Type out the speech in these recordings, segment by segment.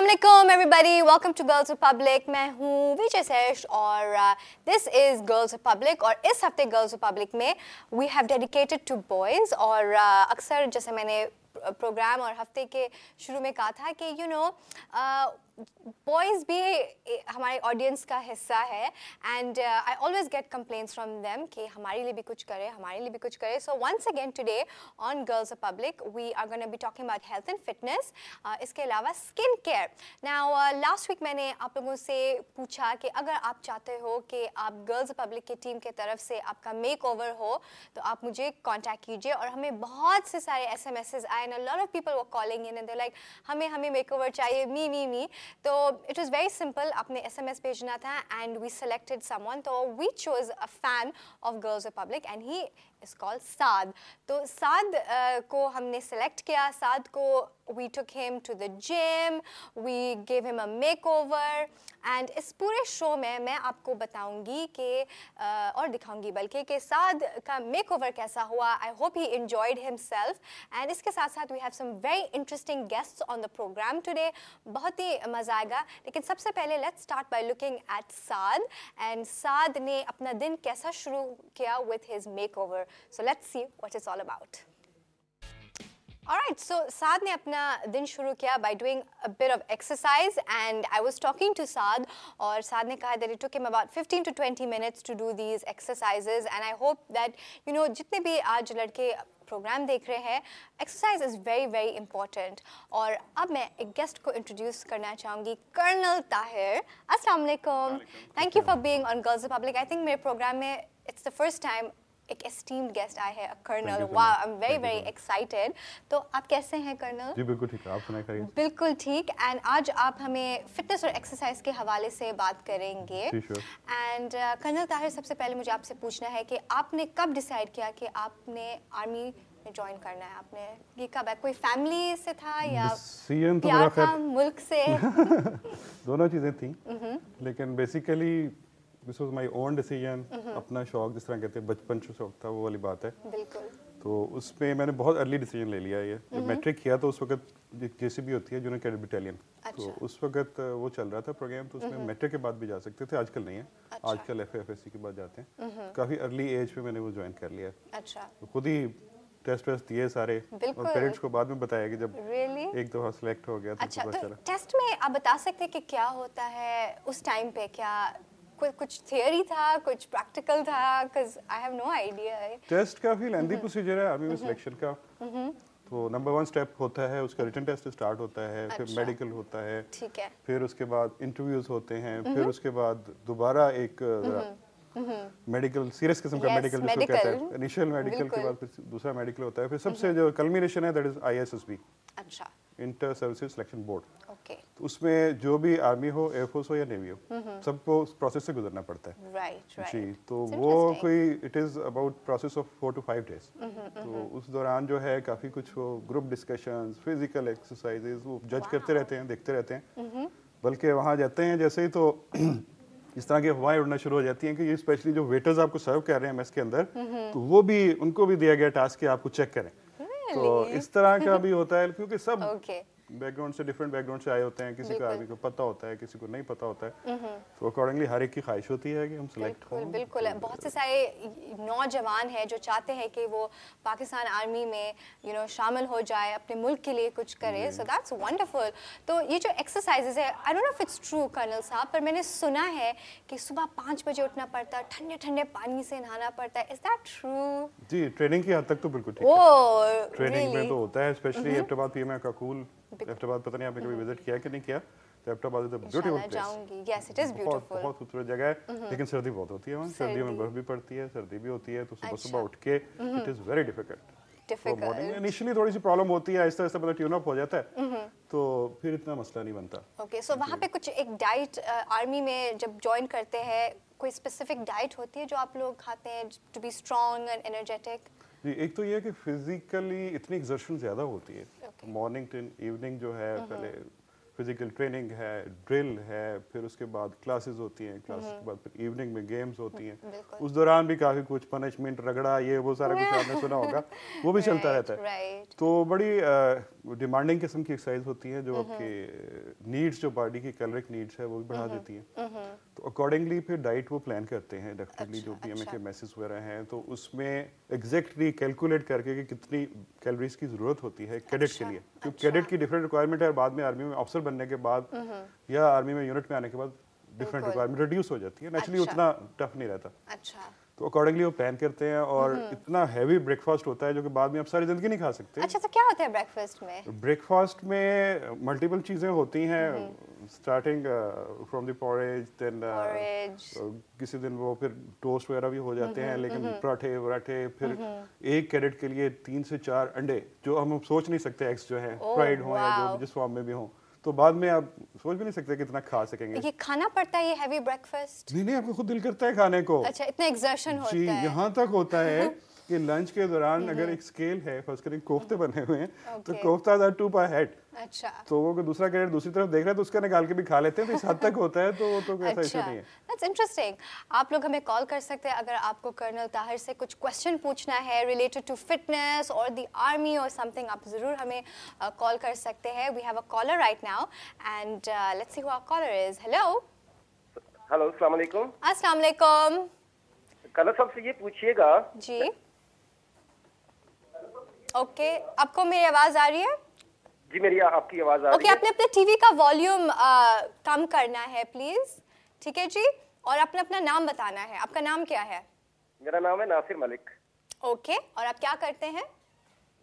Assalamualaikum everybody, welcome to Girls Republic. मैं हूँ विजय sash और this is Girls Republic और इस हफ्ते Girls Republic में we have dedicated to boys और अक्सर जैसे मैंने प्रोग्राम और हफ्ते के शुरू में कहा था कि बॉयज़ भी हमारे ऑडियंस का हिस्सा है and I always get complaints from them कि हमारे लिए भी कुछ करे so once again today on girls public we are gonna be talking about health and fitness इसके अलावा skin care now last week मैंने आप लोगों से पूछा कि अगर आप चाहते हो कि आप गर्ल्स पब्लिक की टीम की तरफ से आपका मेक ओवर हो तो आप मुझे कॉन्टैक्ट कीजिए और हमें बहुत से सारे SMSs आए and a lot of people were calling in and they like हमें मेक ओवर चाहिए मी तो इट वाज वेरी सिंपल आपने SMS भेजना था एंड वी सेलेक्टेड समवन तो we chose a fan of Girls Republic and he is called Saad तो साद को हमने सेलेक्ट किया साद को we took him to the gym we gave him a makeover and इस पूरे शो में मैं आपको बताऊंगी कि और दिखाऊंगी बल्कि कि साद का मेकओवर कैसा हुआ I hope he enjoyed himself and इसके साथ साथ we have some very interesting guests on the program today बहुत ही मज़ा आएगा लेकिन सबसे पहले let's start by looking at Saad and साद ने अपना दिन कैसा शुरू किया with his makeover so let's see what it's all about. Alright, so Saad ने अपना दिन शुरू किया by doing a bit of exercise and I was talking to Saad और Saad ने कहा that it took him about 15 to 20 minutes to do these exercises and I hope that you know जितने भी आज लड़के प्रोग्राम देख रहे हैं exercise is very very important और अब मैं एक गेस्ट को इंट्रोड्यूस करना चाहूँगी कर्नल ताहिर अस्सलाम वालेकुम thank you for being on girls Republic I think मेरे प्रोग्राम में इट्स द फर्स्ट टाइम एक esteemed guest आए हैं कर्नल वाह I am very very excited तो आप कैसे हैं कर्नल जी बिल्कुल ठीक है आप सुनाइए बिल्कुल ठीक एंड आज आप हमें फिटनेस और एक्सरसाइज के हवाले से बात करेंगे एंड कर्नल ताहिर सबसे पहले मुझे आपसे पूछना है कि आपने कब डिसाइड किया कि आपने आर्मी में ज्वाइन करना है आपने ये कब है कोई फैमिली से था या प्यार था मुल्क से दोनों चीज़ें थी लेकिन basically this was my own decision अपना शौक जिस तरह कहते हैं बचपन से शौक था वो वाली बात है बिल्कुल तो उसमें मैंने बहुत अर्ली डिसीजन ले लिया ये जब मैट्रिक किया तो उस वक्त जेसीबी होती है जूनियर कैडेट बटालियन तो उस वक्त वो चल रहा था प्रोग्राम तो उसमें मैट्रिक के बाद भी जा सकते थे आजकल नहीं है आजकल FAFSC के बाद जाते हैं काफ़ी अर्ली एज पे मैंने वो ज्वाइन कर लिया अच्छा तो खुद ही टेस्ट दिए सारे और पेरेंट्स को बाद में बताया कि जब एक दफा सिलेक्ट हो गया तो अच्छा तो टेस्ट में आप बता सकते हैं कि क्या होता है उस टाइम पे क्या कुछ थियरी था कुछ प्रैक्टिकल था cuz I have no idea test काफी लेंथी प्रोसीजर है आर्मी में सिलेक्शन का तो नंबर 1 स्टेप होता है उसका रिटन टेस्ट स्टार्ट होता है फिर मेडिकल होता है ठीक है फिर उसके बाद इंटरव्यूज होते हैं फिर उसके बाद दोबारा एक मेडिकल सीरियस किस्म का मेडिकल जिसको कहते हैं इनिशियल मेडिकल के बाद फिर दूसरा मेडिकल होता है फिर सबसे जो कल्मिनेशन है दैट इज ISSB अच्छा inter services selection board okay तो उसमें जो भी आर्मी हो एयरफोर्स हो या नेवी हो सबको उस प्रोसेस से गुजरना पड़ता है राइट जी तो वो कोई it is about process of 4 to 5 days तो उस दौरान जो है काफ़ी कुछ वो ग्रुप डिस्कशंस फिजिकल एक्सरसाइजेज वो जज करते रहते हैं देखते रहते हैं बल्कि वहाँ जाते हैं जैसे ही तो इस तरह की हवाएं उड़ना शुरू हो जाती हैं कि ये स्पेशली जो वेटर्स आपको सर्व कर रहे हैं मेस के अंदर तो वो भी उनको भी दिया गया टास्क कि आपको चेक करें तो इस तरह का भी होता है क्योंकि सब बैकग्राउंड से डिफरेंट बैकग्राउंड से आए होते हैं किसी को आर्मी को पता होता है किसी को नहीं पता होता है तो अकॉर्डिंगली हर एक की ख्वाहिश होती है कि हम सिलेक्ट हों बिल्कुल बहुत से सारे नौजवान हैं जो चाहते हैं कि वो पाकिस्तान आर्मी में शामिल हो जाए अपने मुल्क के लिए कुछ करे सो दैट्स वंडरफुल तो ये जो एक्सरसाइजेज है I don't know if it's true colonel Sahab पर मैंने सुना है कि सुबह 5 बजे उठना पड़ता है ठंडे ठंडे पानी से नहाना पड़ता है is that true ji training की हद तक तो बिल्कुल ठीक है ट्रेनिंग में तो होता है स्पेशली एबटाबाद पीएम काकूल एबटाबाद पता नहीं आपने कभी विजिट किया कि नहीं किया तो Abbottabad is a beautiful place जाऊंगी यस इट इज ब्यूटीफुल बहुत खूबसूरत जगह है लेकिन सर्दी बहुत होती है वहाँ सर्दियों में बर्फ भी पड़ती है सर्दी भी होती है तो सुबह सुबह उठ के it is very difficult initially थोड़ी सी प्रॉब्लम होती है आहिस्ता आहिस्ता मतलब ट्यून अप हो जाता है तो फिर इतना मसला नहीं बनता ओके सो वहाँ पे कुछ एक डाइट आर्मी में जब ज्वाइन करते हैं कोई स्पेसिफिक डाइट होती है जो आप लोग खाते हैं to be strong and energetic जी एक तो ये है कि फिजिकली इतनी एक्सर्शन ज़्यादा होती है मॉर्निंग टू इवनिंग जो है पहले फिजिकल ट्रेनिंग है, ड्रिल है, फिर उसके बाद क्लासेस होती हैं, क्लासेस के बाद फिर इवनिंग में गेम्स होती हैं। उस दौरान भी काफ़ी कुछ पनिशमेंट, रगड़ा, ये वो सारा कुछ आपने सुना होगा, वो भी चलता रहता है। तो बड़ी डिमांडिंग किस्म की एक्सरसाइज होती है जो आपके नीड्स, जो बॉडी की कैलोरिक नीड्स है वो भी बढ़ा देती हैं। तो अकॉर्डिंगली फिर डाइट वो प्लान करते हैं डेफिनेटली, जो पीएमए के मैसेज वगैरह हैं, तो उसमें एग्जैक्टली कैलकुलेट करके कि कितनी कैलोरीज की ज़रूरत होती है कैडेट के लिए, क्योंकि कैडेट की डिफरेंट रिक्वायरमेंट है, और बाद में आर्मी में अफसर बनने के बाद या आर्मी में यूनिट में आने के बाद डिफरेंट रिक्वायरमेंट रिड्यूस हो जाती है, नेचुरली उतना टफ नहीं रहता। तो अकॉर्डिंगली वो प्लान करते हैं, और इतना हैवी ब्रेकफास्ट होता है जो कि बाद में आप सारी जिंदगी नहीं खा सकते। अच्छा, तो क्या होता है ब्रेकफास्ट में? ब्रेकफास्ट में मल्टीपल चीजें होती हैं, starting from the porridge, then किसी दिन वो फिर टोस्ट वगैरह भी हो जाते हैं, लेकिन पराठे वराठे, फिर एक कैडेट के लिए 3 से 4 अंडे, जो हम सोच नहीं सकते, एग्स जो है फ्राइड हो या जो जिस फॉर्म में भी हो, तो बाद में आप सोच भी नहीं सकते कितना खा सकेंगे। ये खाना पड़ता है ये हैवी ब्रेकफास्ट? नहीं, आपको खुद दिल करता है खाने को। अच्छा, इतना एक्सर्शन होता है? जी, यहाँ तक होता है कि लंच के दौरान अगर एक स्केल है, फर्स्ट करें कोफ्ते बने हुए हैं, तो कोफ्ता दैट 2 पर हेड। अच्छा, तो वो दूसरा कैडेट दूसरी तरफ देख रहा है तो उसका निकाल के भी खा लेते हैं, तो इस हद तक होता है, तो वो तो ऐसा इशू नहीं है। That's interesting. आप लोग हमें कॉल कर सकते हैं अगर आपको कर्नल ताहिर से कुछ क्वेश्चन पूछना है रिलेटेड टू फिटनेस और द आर्मी और समथिंग, आप जरूर हमें कॉल कर सकते हैं। We have a caller right now and let's see who our caller is. Hello अस्सलाम वालेकुम। अस्सलाम वालेकुम। कर्नल साहब से ये पूछिएगा जी। ओके, आपको मेरी आवाज आ रही है? जी, मेरी आपकी आवाज आ रही है। ओके, आपने अपने टीवी का वॉल्यूम कम करना है प्लीज, ठीक है जी, और आपने अपना नाम बताना है। आपका नाम क्या है? मेरा नाम है नासिर मलिक। ओके, और आप क्या करते हैं?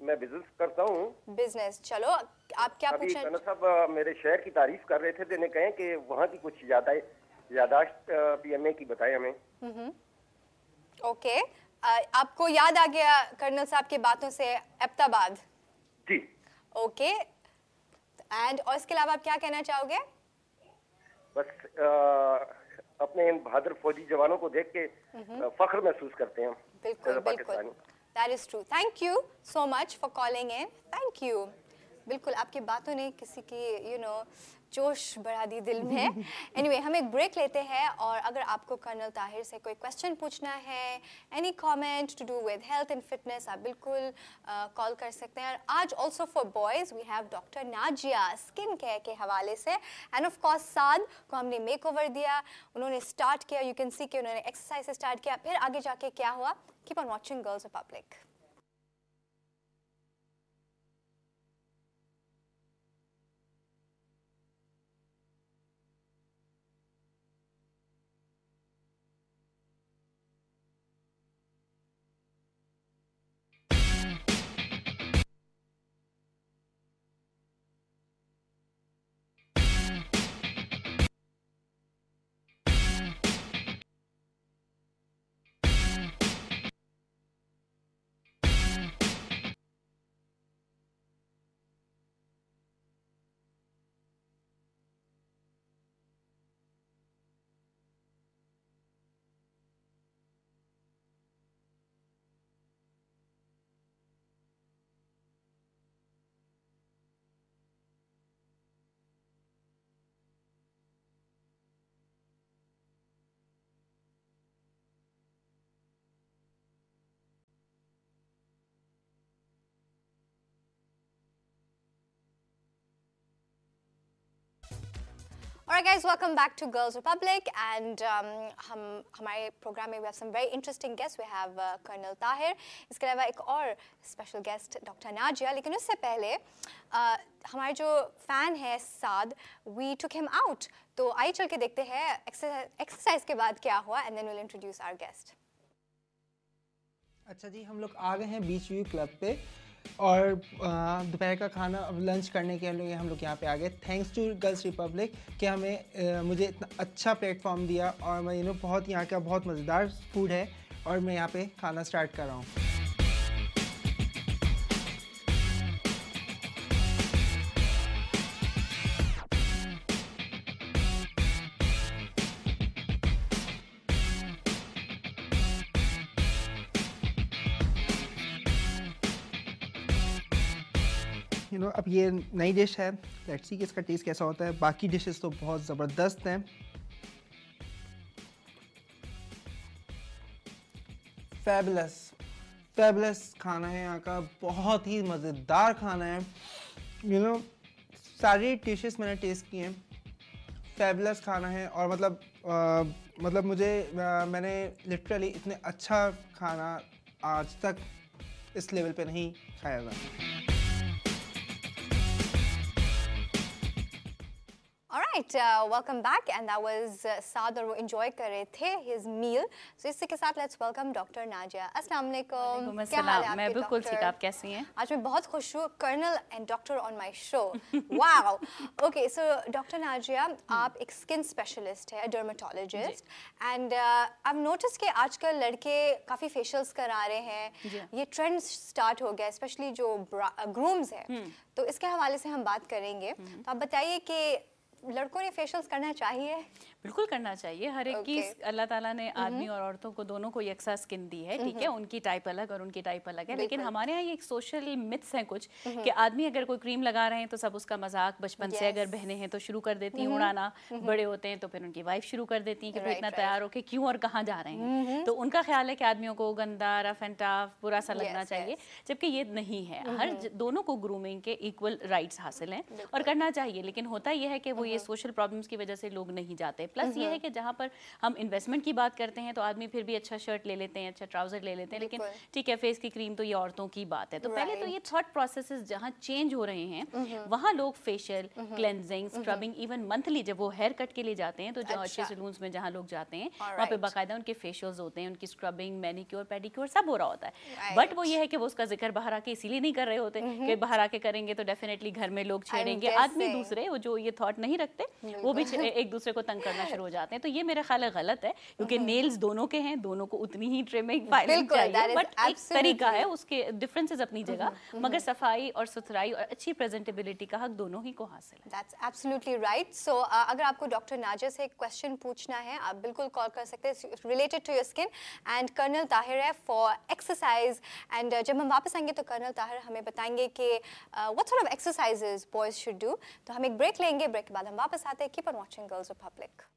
मैं बिजनेस करता हूँ। बिजनेस, चलो आप क्या पूछ रहे हैं? कर्नल साहब मेरे शहर की तारीफ कर रहे थे, तो कहें कि वहाँ की कुछ यादाश्त पीएमए की बताएं हमें। ओके, आपको याद आ गया कर्नल साहब की बातों से एबटाबाद? जी। ओके, एंड और इसके अलावा आप क्या कहना चाहोगे? बस अपने इन बहादुर फौजी जवानों को देख के फख्र महसूस करते हैं। बिल्कुल बिल्कुल, that is true. Thank you so much for calling in, thank you. बिल्कुल, आपकी बातों ने किसी की जोश बढ़ा दी दिल में। एनीवे, हम एक ब्रेक लेते हैं, और अगर आपको कर्नल ताहिर से कोई क्वेश्चन पूछना है, any comment to do with health and fitness, आप बिल्कुल कॉल कर सकते हैं। आज also for boys we have doctor Nazia skin care के हवाले से, एंड ऑफ कोर्स साद को हमने मेक ओवर दिया, उन्होंने स्टार्ट किया, यू कैन सी कि उन्होंने एक्सरसाइज से स्टार्ट किया, फिर आगे जाके क्या हुआ। Keep on watching girls Republic. Alright guys, welcome back to Girls Republic, and हमारे प्रोग्राम में we have some very interesting guests. We have Colonel Tahir, इसके अलावा एक और special guest डॉक्टर नाजिया। लेकिन उससे पहले हमारे जो फैन है साद, we took him out, तो आइए चल के देखते हैं एक्सरसाइज के बाद क्या हुआ, and then we'll introduce our guest. अच्छा जी, हम लोग आ गए हैं बीच व्यू क्लब पे, और दोपहर का खाना अब लंच करने के लिए हम लोग यहाँ पे आ गए। थैंक्स टू गर्ल्स रिपब्लिक कि हमें मुझे इतना अच्छा प्लेटफॉर्म दिया, और मैं बहुत यहाँ का बहुत मज़ेदार फूड है, और मैं यहाँ पे खाना स्टार्ट कर रहा हूँ। یو نو اب یہ نئی ڈش ہے, لیٹس سی کہ اس کا ٹیسٹ کیسا ہوتا ہے. باقی ڈشز تو بہت زبردست ہیں. فیبلس کھانا ہے یہاں کا, بہت ہی مزیدار کھانا ہے. یو نو ساری ڈشز میں نے ٹیسٹ کی ہیں, فیبلس کھانا ہے. اور مطلب مجھے میں نے لٹرلی اتنے اچھا کھانا آج تک اس لیول پہ نہیں کھایا تھا. Alright, welcome back, and that was Saad, اور وہ enjoy کر رہے تھے his meal. So اسی کے ساتھ let's welcome Dr. Najia. السلام علیکم. کیا حال ہے آپ کے؟ میں بالکل ٹھیک, آپ کیسی ہیں؟ آج میں بہت خوش ہوں, Colonel and Doctor on my show. Wow. Okay, so Dr. Najia, آپ ایک skin specialist ہے, dermatologist, and I've noticed کہ آج کل لڑکے کافی facials کرا رہے ہیں. یہ trend start ہو گیا, especially جو grooms ہیں. تو اس کے حوالے سے ہم بات کریں گے. تو آپ بتائیے کہ لڑکوں نے فیشیلز کرنا چاہیے؟ بالکل کرنا چاہیے. ہر ایک کی اللہ تعالیٰ نے آدمی اور عورتوں کو دونوں کو یکساں اسکن دی ہے, ٹھیک ہے, ان کی ٹائپ الگ اور ان کی ٹائپ الگ ہے. لیکن ہمارے یہاں یہ ایک سوشل متس ہیں کچھ کہ آدمی اگر کوئی کریم لگا رہے ہیں تو سب اس کا مذاق, بچپن سے اگر بہنیں ہیں تو شروع کر دیتی ہیں اڑانا, بڑے ہوتے ہیں تو پھر ان کی وائف شروع کر دیتی ہیں کہ اتنا تیار ہو کے کیوں اور کہاں جا رہے ہیں. تو ان کا خیال ہے کہ آدمیوں کو گندا, رف اینڈ ٹف, برا سا لگنا چاہیے, جبکہ یہ نہیں ہے. ہر دونوں کو گرومنگ کے ایکول رائٹس حاصل ہیں اور کرنا چاہیے. لیکن ہوتا یہ ہے کہ وہ یہ سوشل پرابلمس کی وجہ سے لوگ نہیں جاتے. پلس یہ ہے کہ جہاں پر ہم انویسٹمنٹ کی بات کرتے ہیں تو آدمی پھر بھی اچھا شرٹ لے لیتے ہیں, اچھا ٹراؤزر لے لیتے ہیں, لیکن ٹھیک ہے فیس کی کریم تو یہ عورتوں کی بات ہے. تو پہلے تو یہ تھاٹ پروسیسز جہاں چینج ہو رہے ہیں وہاں لوگ فیشیل, کلینزنگ, اسکربنگ, ایون منتھلی جب وہ ہیئر کٹ کے لیے جاتے ہیں تو جو اچھے سلونس میں جہاں لوگ جاتے ہیں وہاں پہ باقاعدہ ان کے فیشیلز ہوتے ہیں, ان کی اسکربنگ, مینیکیور, پیڈیکیور سب ہو رہا ہوتا ہے. بٹ وہ یہ ہے کہ وہ اس کا ذکر باہر آ کے اسی لیے نہیں کر رہے ہوتے کہ باہر آ کے کریں گے تو ڈیفینیٹلی گھر میں لوگ چھیڑیں گے. آدمی دوسرے وہ جو یہ تھاٹ نہیں رکھتے وہ بھی ایک دوسرے کو تنگ کرنا شروع ہو جاتے ہیں. تو یہ میرا خیال ہے غلط ہے, کیونکہ نیلز دونوں کے ہیں, دونوں کو اتنی ہی ٹریمنگ فائلنگ چاہیے, بٹ ایک طریقہ ہے, اس کے ڈفرینسز اپنی جگہ, مگر صفائی اور ستھرائی اور اچھی پریزنٹیبلٹی کا حق دونوں ہی کو حاصل ہے. That's absolutely right. So اگر آپ کو ڈاکٹر ناجیہ سے ایک کوشچن پوچھنا ہے آپ بالکل کال کر سکتے ہیں related to your skin, and colonel Tahir ہے فار ایکسرسائز. اینڈ جب ہم واپس آئیں گے تو کرنل طاہر ہمیں بتائیں گے کہ what sort of exercises boys should do. تو ہم ایک بریک لیں گے, بریک کے بعد ہم واپس آتے ہیں. Keep on watching Girls Republic.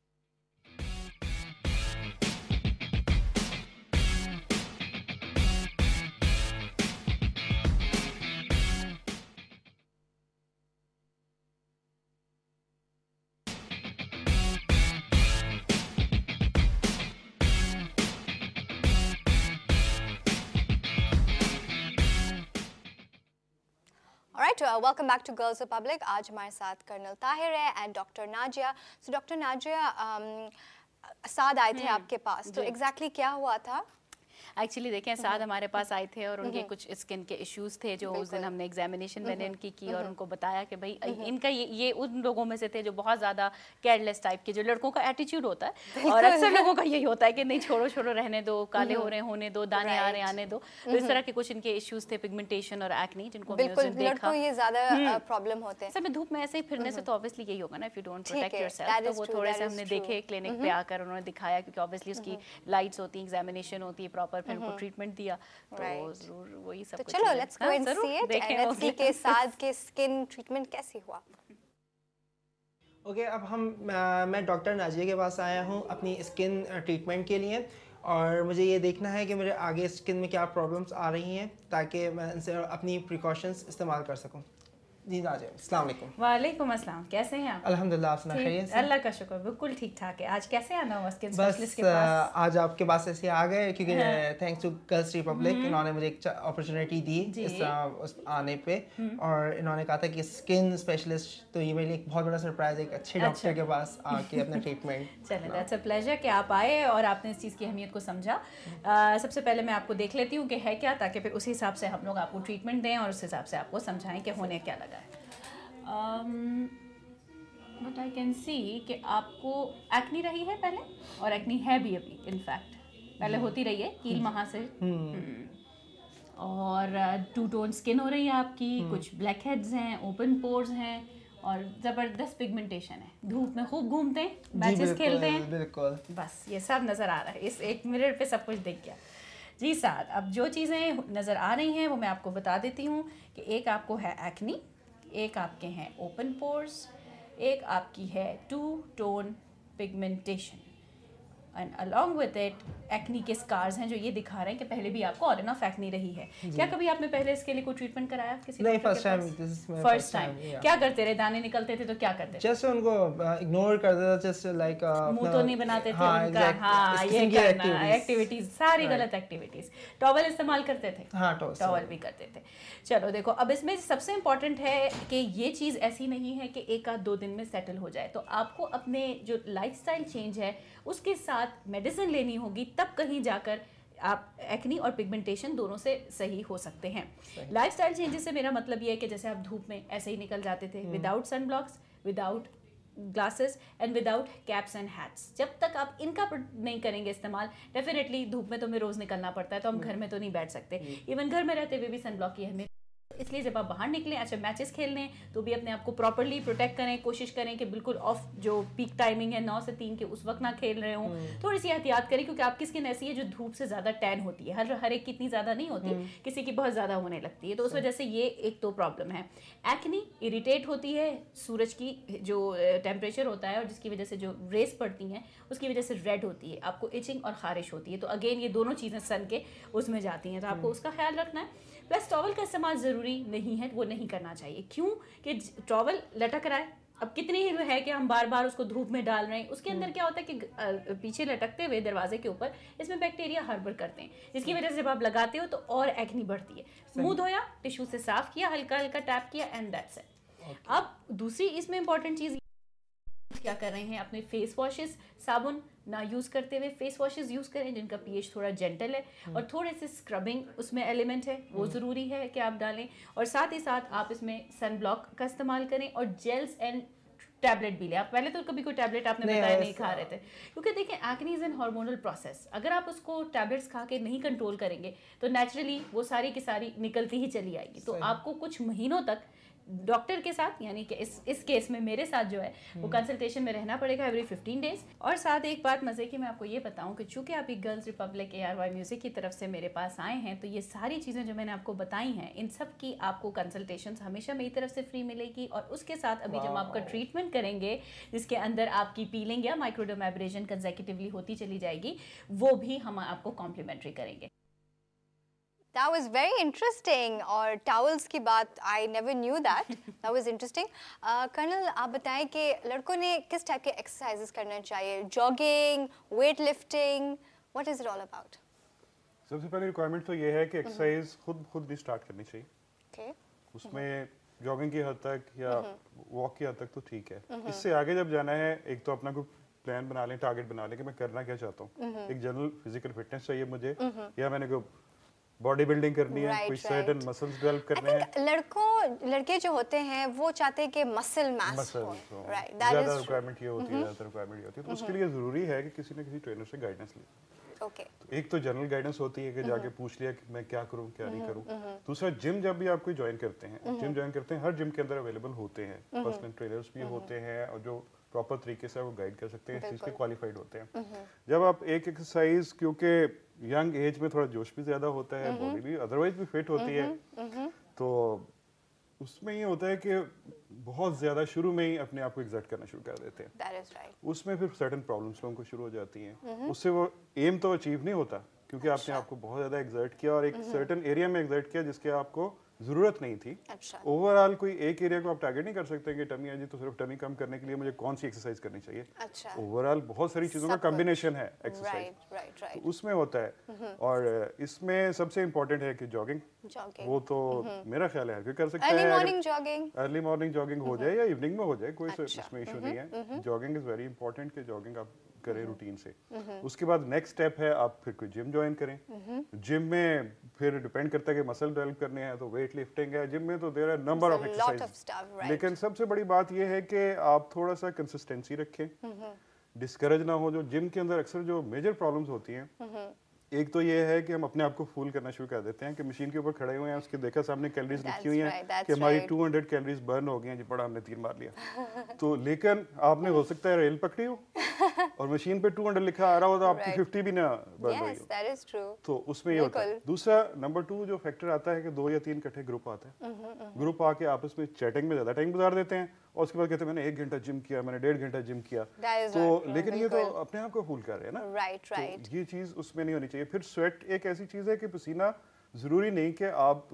Alright, welcome back to Girls Republic. آج ہمارے ساتھ کرنل طاہر ہے and doctor Najia. So doctor ناجیہ, سعد آئے تھے آپ کے پاس, تو ایگزیکٹلی کیا ہوا تھا؟ ایکچولی دیکھیں سعد ہمارے پاس آئے تھے اور ان کے کچھ اسکن کے ایشوز تھے جو اس دن ہم نے ایگزامینیشن میں نے ان کی اور ان کو بتایا کہ بھائی ان کا یہ ان لوگوں میں سے تھے جو بہت زیادہ کیئر لیس ٹائپ کے, جو لڑکوں کا ایٹیچیوڈ ہوتا ہے اور اکثر لوگوں کا یہی ہوتا ہے کہ نہیں چھوڑو رہنے دو, کالے ہو رہے ہونے دو, دانے آ رہے آنے دو. تو اس طرح کے کچھ ان کے ایشوز تھے, پگمنٹیشن اور ایکنی, جن کو لڑکوں یہ زیادہ پرابلم ہوتے ہیں. سر میں دھوپ میں ایسے ہی پھرنے سے تو obviously یہی ہوگا نا, if you don't protect yourself. تو وہ تھوڑے سے ہم نے دیکھے کلینک پہ آ کر, انہوں نے دکھایا کیونکہ obviously اس کی لائٹس ہوتی ہیں, ایگزامینیشن ہوتی ہے پراپر, پھر ان کو ٹریٹمنٹ دیا. تو ضرور وہی سب کچھ. چلو let's go and see it and let's see کہ سعد کے اسکن ٹریٹمنٹ کیسی ہوا. اوکے, اب میں ڈاکٹر ناجیہ کے پاس آیا ہوں اپنی اسکن ٹریٹمنٹ کے لیے, اور مجھے یہ دیکھنا ہے کہ میرے آگے اسکن میں کیا پرابلمس آ رہی ہیں تاکہ میں ان سے اپنی پریکاشنس استعمال کر سکوں. جی ناجیہ السلام علیکم. وعلیکم السلام, کیسے ہیں آپ؟ الحمدللہ, آپ سنا خیریت سے؟ اللہ کا شکر, بالکل ٹھیک ٹھاک ہے. آج کیسے آنا ہوا اسکن بس اسپیشلسٹ کے پاس؟ آج آپ کے پاس ایسے آ گئے کیونکہ تھینکس ٹو گرلس ریپبلک, انہوں نے مجھے ایک اپرچونیٹی دی اس آنے پہ, اور انہوں نے کہا تھا کہ اسکن اسپیشلسٹ, تو یہ میرے لیے ایک بہت بڑا سرپرائز ہے ایک اچھے ڈاکٹر کے پاس آ کے اپنا ٹریٹمنٹ. چلیں, دیٹس اے پلیزر کہ آپ آئے اور آپ نے اس چیز کی اہمیت کو سمجھا. سب سے پہلے میں آپ کو دیکھ لیتی ہوں کہ ہے کیا, تاکہ پھر اسی حساب سے ہم لوگ آپ کو ٹریٹمنٹ دیں اور اس حساب سے آپ کو سمجھائیں کہ ہونے کیا لگا ہے. بٹ آئی کین سی کہ آپ کو ایکنی رہی ہے پہلے, اور ایکنی ہے بھی ابھی, انفیکٹ پہلے ہوتی رہی ہے کیل مہاں سے, اور ٹو ٹون اسکن ہو رہی ہے آپ کی, کچھ بلیک ہیڈز ہیں, اوپن پورز ہیں, اور زبردست پگمنٹیشن ہے. دھوپ میں خوب گھومتے ہیں, میچز کھیلتے ہیں, بالکل بس یہ سب نظر آ رہا ہے, اس ایک مرر پہ سب کچھ دکھ گیا. جی سعد, اب جو چیزیں نظر آ رہی ہیں وہ میں آپ کو بتا دیتی ہوں کہ ایک آپ کو ہے ایکنی, एक आपके हैं ओपन पोर्स, एक आपकी है two tone pigmentation, and along with it acne के स्कार्स हैं जो ये दिखा रहे हैं कि पहले भी आपको ऑन एंड ऑफ एक्नी रही है। क्या कभी आपने पहले इसके लिए कोई ट्रीटमेंट कराया किसी नहीं, डॉक्टर के फर्स्ट टाइम, पास? First time. क्या करते रहे, दाने निकलते थे तो क्या करते थे? जैसे उनको इग्नोर कर देता, जैसे लाइक मुंह तो नहीं बनाते थे हाँ, उनका, हाँ ये करना, एक्टिविटीज एक्टिविटीज सारी गलत एक्टिविटीज। टॉवल इस्तेमाल करते थे? हाँ, टॉवल भी करते थे। चलो देखो, अब इसमें सबसे इम्पोर्टेंट है कि ये चीज़ ऐसी नहीं है कि एक आध 2 दिन में सेटल हो जाए, तो आपको अपने जो लाइफस्टाइल चेंज है उसके साथ मेडिसिन लेनी होगी, तब कहीं जाकर आप एक्नी और पिगमेंटेशन दोनों से सही हो सकते हैं। लाइफस्टाइल चेंजेस से मेरा मतलब ये है कि जैसे आप धूप में ऐसे ही निकल जाते थे without sunblocks, without glasses and without caps and hats, जब तक आप इनका नहीं करेंगे इस्तेमाल, डेफिनेटली धूप में तो हमें रोज़ निकलना पड़ता है, तो हम घर में तो नहीं बैठ सकते, इवन घर में रहते हुए भी सनब्लॉक की अहमियत। इसलिए जब आप बाहर निकलें, अच्छा मैचेस खेलने तो भी अपने आप को प्रॉपर्ली प्रोटेक्ट करें, कोशिश करें कि बिल्कुल ऑफ जो पीक टाइमिंग है 9 से 3 के उस वक्त ना खेल रहे हों, थोड़ी सी एहतियात करें, क्योंकि आपकी स्किन ऐसी है जो धूप से ज़्यादा टैन होती है, हर एक की इतनी ज़्यादा नहीं होती, किसी की बहुत ज़्यादा होने लगती है, तो उस वजह से ये एक तो प्रॉब्लम है। एक्नी इरिटेट होती है, सूरज की जो टेम्परेचर होता है और जिसकी वजह से जो रेस पड़ती हैं उसकी वजह से रेड होती है, आपको इचिंग और खारिश होती है, तो अगेन ये दोनों चीज़ें सन के उसमें जाती हैं, तो आपको उसका ख्याल रखना है। प्लस टॉवल का इस्तेमाल ज़रूरी नहीं है, वो नहीं करना चाहिए। क्यों कि टॉवल लटक रहा है, अब कितनी ही है कि हम बार बार उसको धूप में डाल रहे हैं, उसके अंदर क्या होता है कि पीछे लटकते हुए दरवाजे के ऊपर इसमें बैक्टीरिया हार्बर करते हैं, जिसकी वजह से जब आप लगाते हो तो और एक्नी बढ़ती है। मुंह धोया, टिश्यू से साफ किया, हल्का हल्का टैप किया एंड दैट्स इट। अब दूसरी इसमें इंपॉर्टेंट चीज़ क्या कर रहे हैं, अपने फेस वॉशेस साबुन ना यूज़ करते हुए फेस वॉशेस यूज़ करें जिनका पीएच थोड़ा जेंटल है, और थोड़े से स्क्रबिंग उसमें एलिमेंट है, वो ज़रूरी है कि आप डालें, और साथ ही साथ आप इसमें सन ब्लॉक का इस्तेमाल करें, और जेल्स एंड टैबलेट भी लें। आप पहले तो कभी कोई टैबलेट आपने बताया नहीं खा रहे थे, क्योंकि देखिए acne is an hormonal process, अगर आप उसको टैबलेट्स खा के नहीं कंट्रोल करेंगे तो नेचुरली वो सारी की सारी निकलती ही चली आएगी, तो आपको कुछ महीनों तक डॉक्टर के साथ, यानी कि इस केस में मेरे साथ जो है वो कंसल्टेशन में रहना पड़ेगा एवरी 15 डेज। और साथ एक बात मज़े की मैं आपको ये बताऊं कि चूँकि आप एक गर्ल्स रिपब्लिक ARY म्यूज़िक की तरफ से मेरे पास आए हैं, तो ये सारी चीज़ें जो मैंने आपको बताई हैं इन सब की आपको कंसल्टेशंस हमेशा मेरी तरफ से फ्री मिलेगी, और उसके साथ अभी जब आपका ट्रीटमेंट करेंगे जिसके अंदर आपकी पीलिंग या माइक्रोडर्मेब्रेशन कंसेक्यूटिवली होती चली जाएगी, वो भी हम आपको कॉम्प्लीमेंट्री करेंगे। That was very interesting. और towels की बात I never knew that. That was interesting. Colonel आप बताएं कि लड़कों ने किस टाइप के एक्सरसाइजेस करना चाहिए, jogging, weight lifting, what is it all about? सबसे पहली रिक्वायरमेंट तो ये है कि एक्सरसाइज खुद भी स्टार्ट करनी चाहिए। Okay. उसमें जॉगिंग की हद तक या वॉक की हद तक तो ठीक है, इससे आगे जब जाना है एक तो अपना कोई प्लान बना लें, टारगेट बना लें कि मैं करना क्या चाहता हूँ। एक जनरल फिजिकल फिटनेस चाहिए मुझे, या मैंने कोई बॉडी बिल्डिंग करनी है, कोई सर्टेन मसल्स डेवलप करने हैं। लड़के जो होते हैं वो चाहते हैं कि मसल मास हो, राइट, दैट इज ज्यादा रिक्वायरमेंट ये होती है, ज्यादा रिक्वायरमेंट ये होती है, तो उसके लिए जरूरी है कि किसी न किसी ट्रेनर से गाइडेंस लें। ओके, तो एक तो जनरल गाइडेंस होती है कि जाके पूछ लिया कि मैं क्या करूं क्या नहीं करूं। दूसरा, जिम जब भी आप कोई ज्वाइन करते हैं, हर जिम के अंदर अवेलेबल होते हैं पर्सनल ट्रेनर्स भी होते हैं, और जो प्रॉपर तरीके से वो गाइड कर सकते हैं, इस चीज के क्वालिफाइड होते हैं। जब आप एक एक्सरसाइज, क्योंकि यंग एज में थोड़ा जोश भी ज्यादा होता है, बॉडी भी अदरवाइज भी फिट होती है, तो उसमें ये होता है कि बहुत ज्यादा शुरू में ही अपने आप को एग्जर्ट करना शुरू कर देते हैं। That is right. उसमें फिर सर्टेन प्रॉब्लम्स लोगों को शुरू हो जाती हैं, उससे वो एम तो अचीव नहीं होता, क्योंकि आपने आपको बहुत ज्यादा एग्जर्ट किया और एक सर्टेन एरिया में एग्जर्ट किया जिसके आपको जरूरत नहीं थी। अच्छा, ओवरऑल कोई एक एरिया को आप टारगेट नहीं कर सकते कि टमी है जी, तो सिर्फ टमी कम करने के लिए मुझे कौन सी एक्सरसाइज करनी चाहिए। अच्छा, ओवरऑल बहुत सारी चीजों का कॉम्बिनेशन है एक्सरसाइज, राइट राइट राइट, तो उसमें होता है। और इसमें सबसे इम्पोर्टेंट है कि जॉगिंग, वो तो मेरा ख्याल है हर कोई कर सकता है। अर्ली मॉर्निंग जॉगिंग हो जाए या इवनिंग में हो जाए, कोई इसमें इशू नहीं है। जॉगिंग इज वेरी इंपॉर्टेंट कि जॉगिंग आप करें रूटीन से। उसके बाद नेक्स्ट स्टेप है आप फिर कोई जिम ज्वाइन करें। जिम में फिर डिपेंड करता है कि मसल डेवलप करने हैं तो वेट लिफ्टिंग है, जिम में तो there are number of exercise. लेकिन सबसे बड़ी बात यह है कि आप थोड़ा सा कंसिस्टेंसी रखें, डिस्करेज ना हो। जो जिम के अंदर अक्सर जो मेजर प्रॉब्लम्स होती हैं, एक तो ये है कि हम अपने आप को फूल करना शुरू कर देते हैं कि मशीन के ऊपर खड़े हुए हैं, उसके देखा सामने कैलोरीज लिखी हुई हैं कि हमारी 200 कैलोरीज बर्न हो गई हैं जी, बड़ा हमने तीर मार लिया। तो लेकिन आपने हो सकता है रेल पकड़ी हो और मशीन पे 200 लिखा आ रहा हो तो आपकी 50 भी ना बढ़ रही Yes, हो, that is true. तो उसमें ये होता है। दूसरा नंबर 2 जो फैक्टर आता है कि 2 या 3 इकट्ठे ग्रुप आते हैं, ग्रुप आके आपस में चैटिंग में ज्यादा टाइम गुजार देते हैं और उसके बाद कहते हैं मैंने 1 घंटा जिम किया, मैंने 1.5 घंटा जिम किया, तो लेकिन ये तो अपने आप को फूल कर रहे हैं ना। राइट राइट, ये चीज उसमें नहीं होनी चाहिए। फिर स्वेट एक ऐसी चीज है कि पसीना जरूरी नहीं कि आप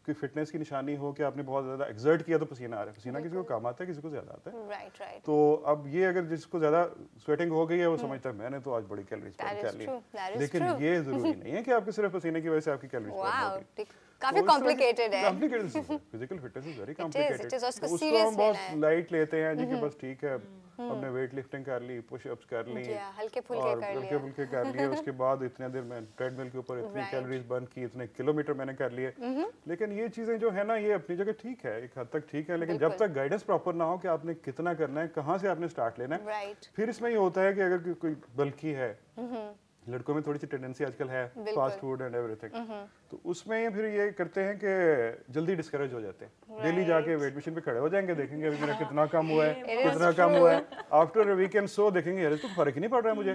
की फिटनेस की निशानी हो कि आपने बहुत ज्यादा एक्सर्ट किया तो पसीना आ रहा है। पसीना किसी को कम आता है, किसी को ज्यादा आता है। राइट राइट, तो अब ये अगर जिसको ज्यादा स्वेटिंग हो गई है वो समझता है मैंने तो आज बड़ी कैलोरीज बर्न कर ली, लेकिन ये जरूरी नहीं है कि आपके सिर्फ पसीने की वजह से आपकी कैलोरीज बर्न होगी। काफी कॉम्प्लिकेटेड है। Complicated, physical fitness is very complicated. उसको हम बहुत लाइट लेते हैं जी कि बस ठीक है हमने वेट लिफ्टिंग कर ली, पुश अप्स कर ली, हल्के फुल्के कर लिए, उसके बाद इतने देर में ट्रेडमिल के ऊपर इतनी कैलोरीज बर्न की, इतने किलोमीटर मैंने कर लिए। लेकिन ये चीजें जो है ना ये अपनी जगह ठीक है, एक हद तक ठीक है, लेकिन जब तक गाइडेंस प्रॉपर ना हो कि आपने कितना करना है, कहाँ से आपने स्टार्ट लेना है, फिर इसमें ये होता है कि अगर कोई बल्कि है, लड़कों में थोड़ी सी टेंडेंसी आजकल है फास्ट फूड एंड एवरीथिंग, तो उसमें फिर ये करते हैं कि जल्दी डिस्करेज हो जाते हैं। डेली जाके वेट मशीन पे खड़े हो जाएंगे, देखेंगे अभी मेरा कितना कम हुआ है, कितना कम हुआ है, आफ्टर वीकेंड सो देखेंगे यार तो फर्क ही नहीं पड़ रहा है मुझे,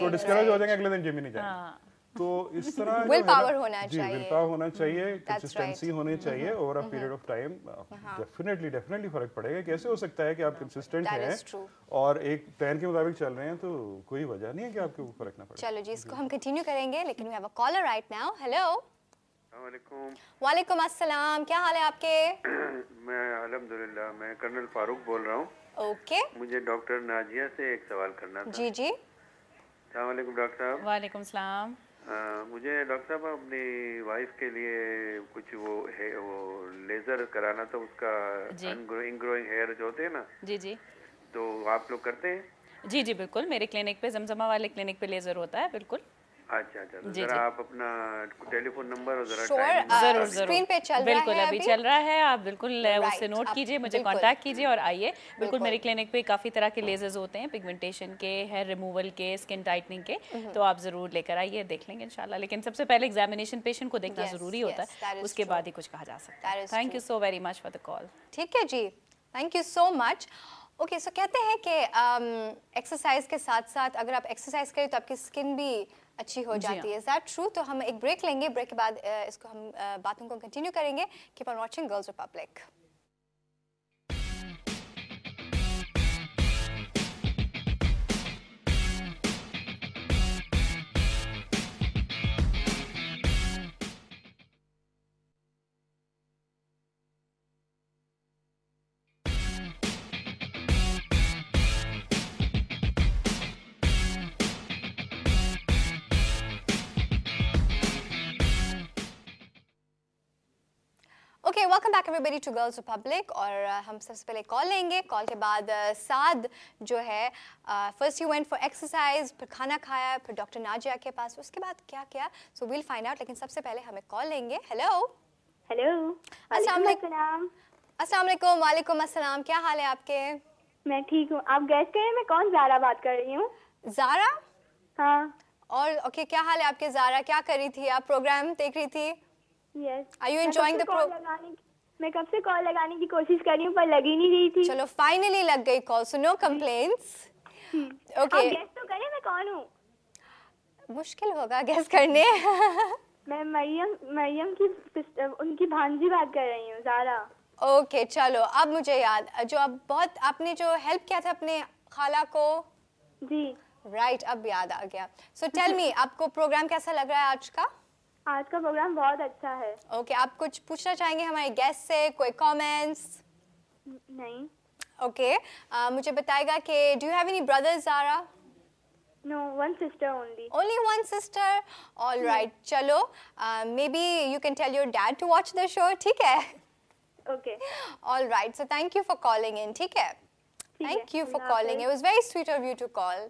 तो डिस्करेज हो जाएंगे, अगले दिन जिम ही नहीं जाएंगे। तो इस तरह विल पावर होना चाहिए, विल पावर होना चाहिए, कंसिस्टेंसी होनी चाहिए over a period of time. Definitely फर्क पड़ेगा। कैसे हो सकता है कि आप कंसिस्टेंट हैं और एक प्लान के मुताबिक चल रहे हैं, तो कोई वजह नहीं है कि आपको फर्क ना पड़े। चलो जी, इसको हम कंटिन्यू करेंगे, लेकिन we have a caller right now. Hello, वालेकुम अस्सलाम, क्या हाल है आपके? मैं अल्हम्दुलिल्लाह, मैं कर्नल फारूक बोल रहा हूँ। ओके, मुझे डॉक्टर नाजिया से एक सवाल करना था। जी जी, अस्सलाम वालेकुम डॉक्टर साहब। वालेकुम सलाम। मुझे डॉक्टर साहब अपनी वाइफ के लिए कुछ वो लेजर कराना था, उसका इनग्रोइंग हेयर जो होते हैं ना, जी जी, तो आप लोग करते हैं? जी जी बिल्कुल, मेरे क्लिनिक पे, जमजमा वाले क्लिनिक पे लेजर होता है, बिल्कुल। अच्छा तो जरा आप अपना टेलीफोन नंबर और जरा जरूर स्क्रीन पे चल बिल्कुल रहा है अभी चल रहा है, आप बिल्कुल उससे नोट कीजिए, मुझे कांटेक्ट कीजिए और आइए। बिल्कुल मेरे क्लिनिक पे काफ़ी तरह के लेजर्स होते हैं, पिगमेंटेशन के, हेयर रिमूवल के, स्किन टाइटनिंग के, तो आप ज़रूर लेकर आइए, देख लेंगे इंशाल्लाह। लेकिन सबसे पहले एग्जामिनेशन पेशेंट को देखना ज़रूरी होता है, उसके बाद ही कुछ कहा जा सकता है। Thank you so very much for the call. ठीक है जी, thank you so much. Okay, so कहते हैं कि एक्सरसाइज के साथ साथ अगर आप एक्सरसाइज करें तो आपकी स्किन भी अच्छी हो जाती है। Is that true? तो हम एक ब्रेक लेंगे, ब्रेक के बाद इसको हम बातों को कंटिन्यू करेंगे। Keep on watching Girls Republic. Okay, welcome back everybody to Girls Republic. और हम सबसे पहले कॉल लेंगे, कॉल के बाद साद जो है first you went for exercise, फिर खाना खाया, फिर डॉक्टर नाजिया के पास, उसके बाद क्या किया, सो वील फाइंड आउट। लेकिन सबसे पहले हमें कॉल लेंगे। हेलो हेलो, अस्सलाम वालेकुम। वालेकुम अस्सलाम, क्या हाल है आपके? मैं ठीक हूँ, आप गैस करें मैं कौन ज़ारा बात कर रही हूँ? ज़ारा? हाँ। और ओके, क्या हाल है आपके ज़ारा? क्या कर रही थी आप? प्रोग्राम देख रही थी? Yes. Are you enjoying the program? मैं कब से कॉल लगाने की कोशिश कर रही हूँ पर लगी नहीं रही थी। चलो फाइनली लग गई call, so no complaints. Okay, guess तो करें मैं कौन हूँ? मुश्किल होगा गैस करने। मैं मरियम की उनकी भांजी बात कर रही हूँ, ज़ारा। ओके चलो, अब मुझे याद, जो अब बहुत आपने जो हेल्प किया था अपने खाला को। जी राइट, अब याद आ गया। सो टेल मी, आपको प्रोग्राम कैसा लग रहा है आज का? आज का प्रोग्राम बहुत अच्छा है। ओके, आप कुछ पूछना चाहेंगे हमारे गेस्ट से? कोई कमेंट्स? नहीं। ओके, मुझे बताएगा कि do you have any brothers Zara? No, one sister only. Only one sister? All right, चलो, maybe you can tell your dad to watch the show, ठीक है? Okay. All right, so thank you for calling in, ठीक है? Thank you for calling. It was very sweet of you to call.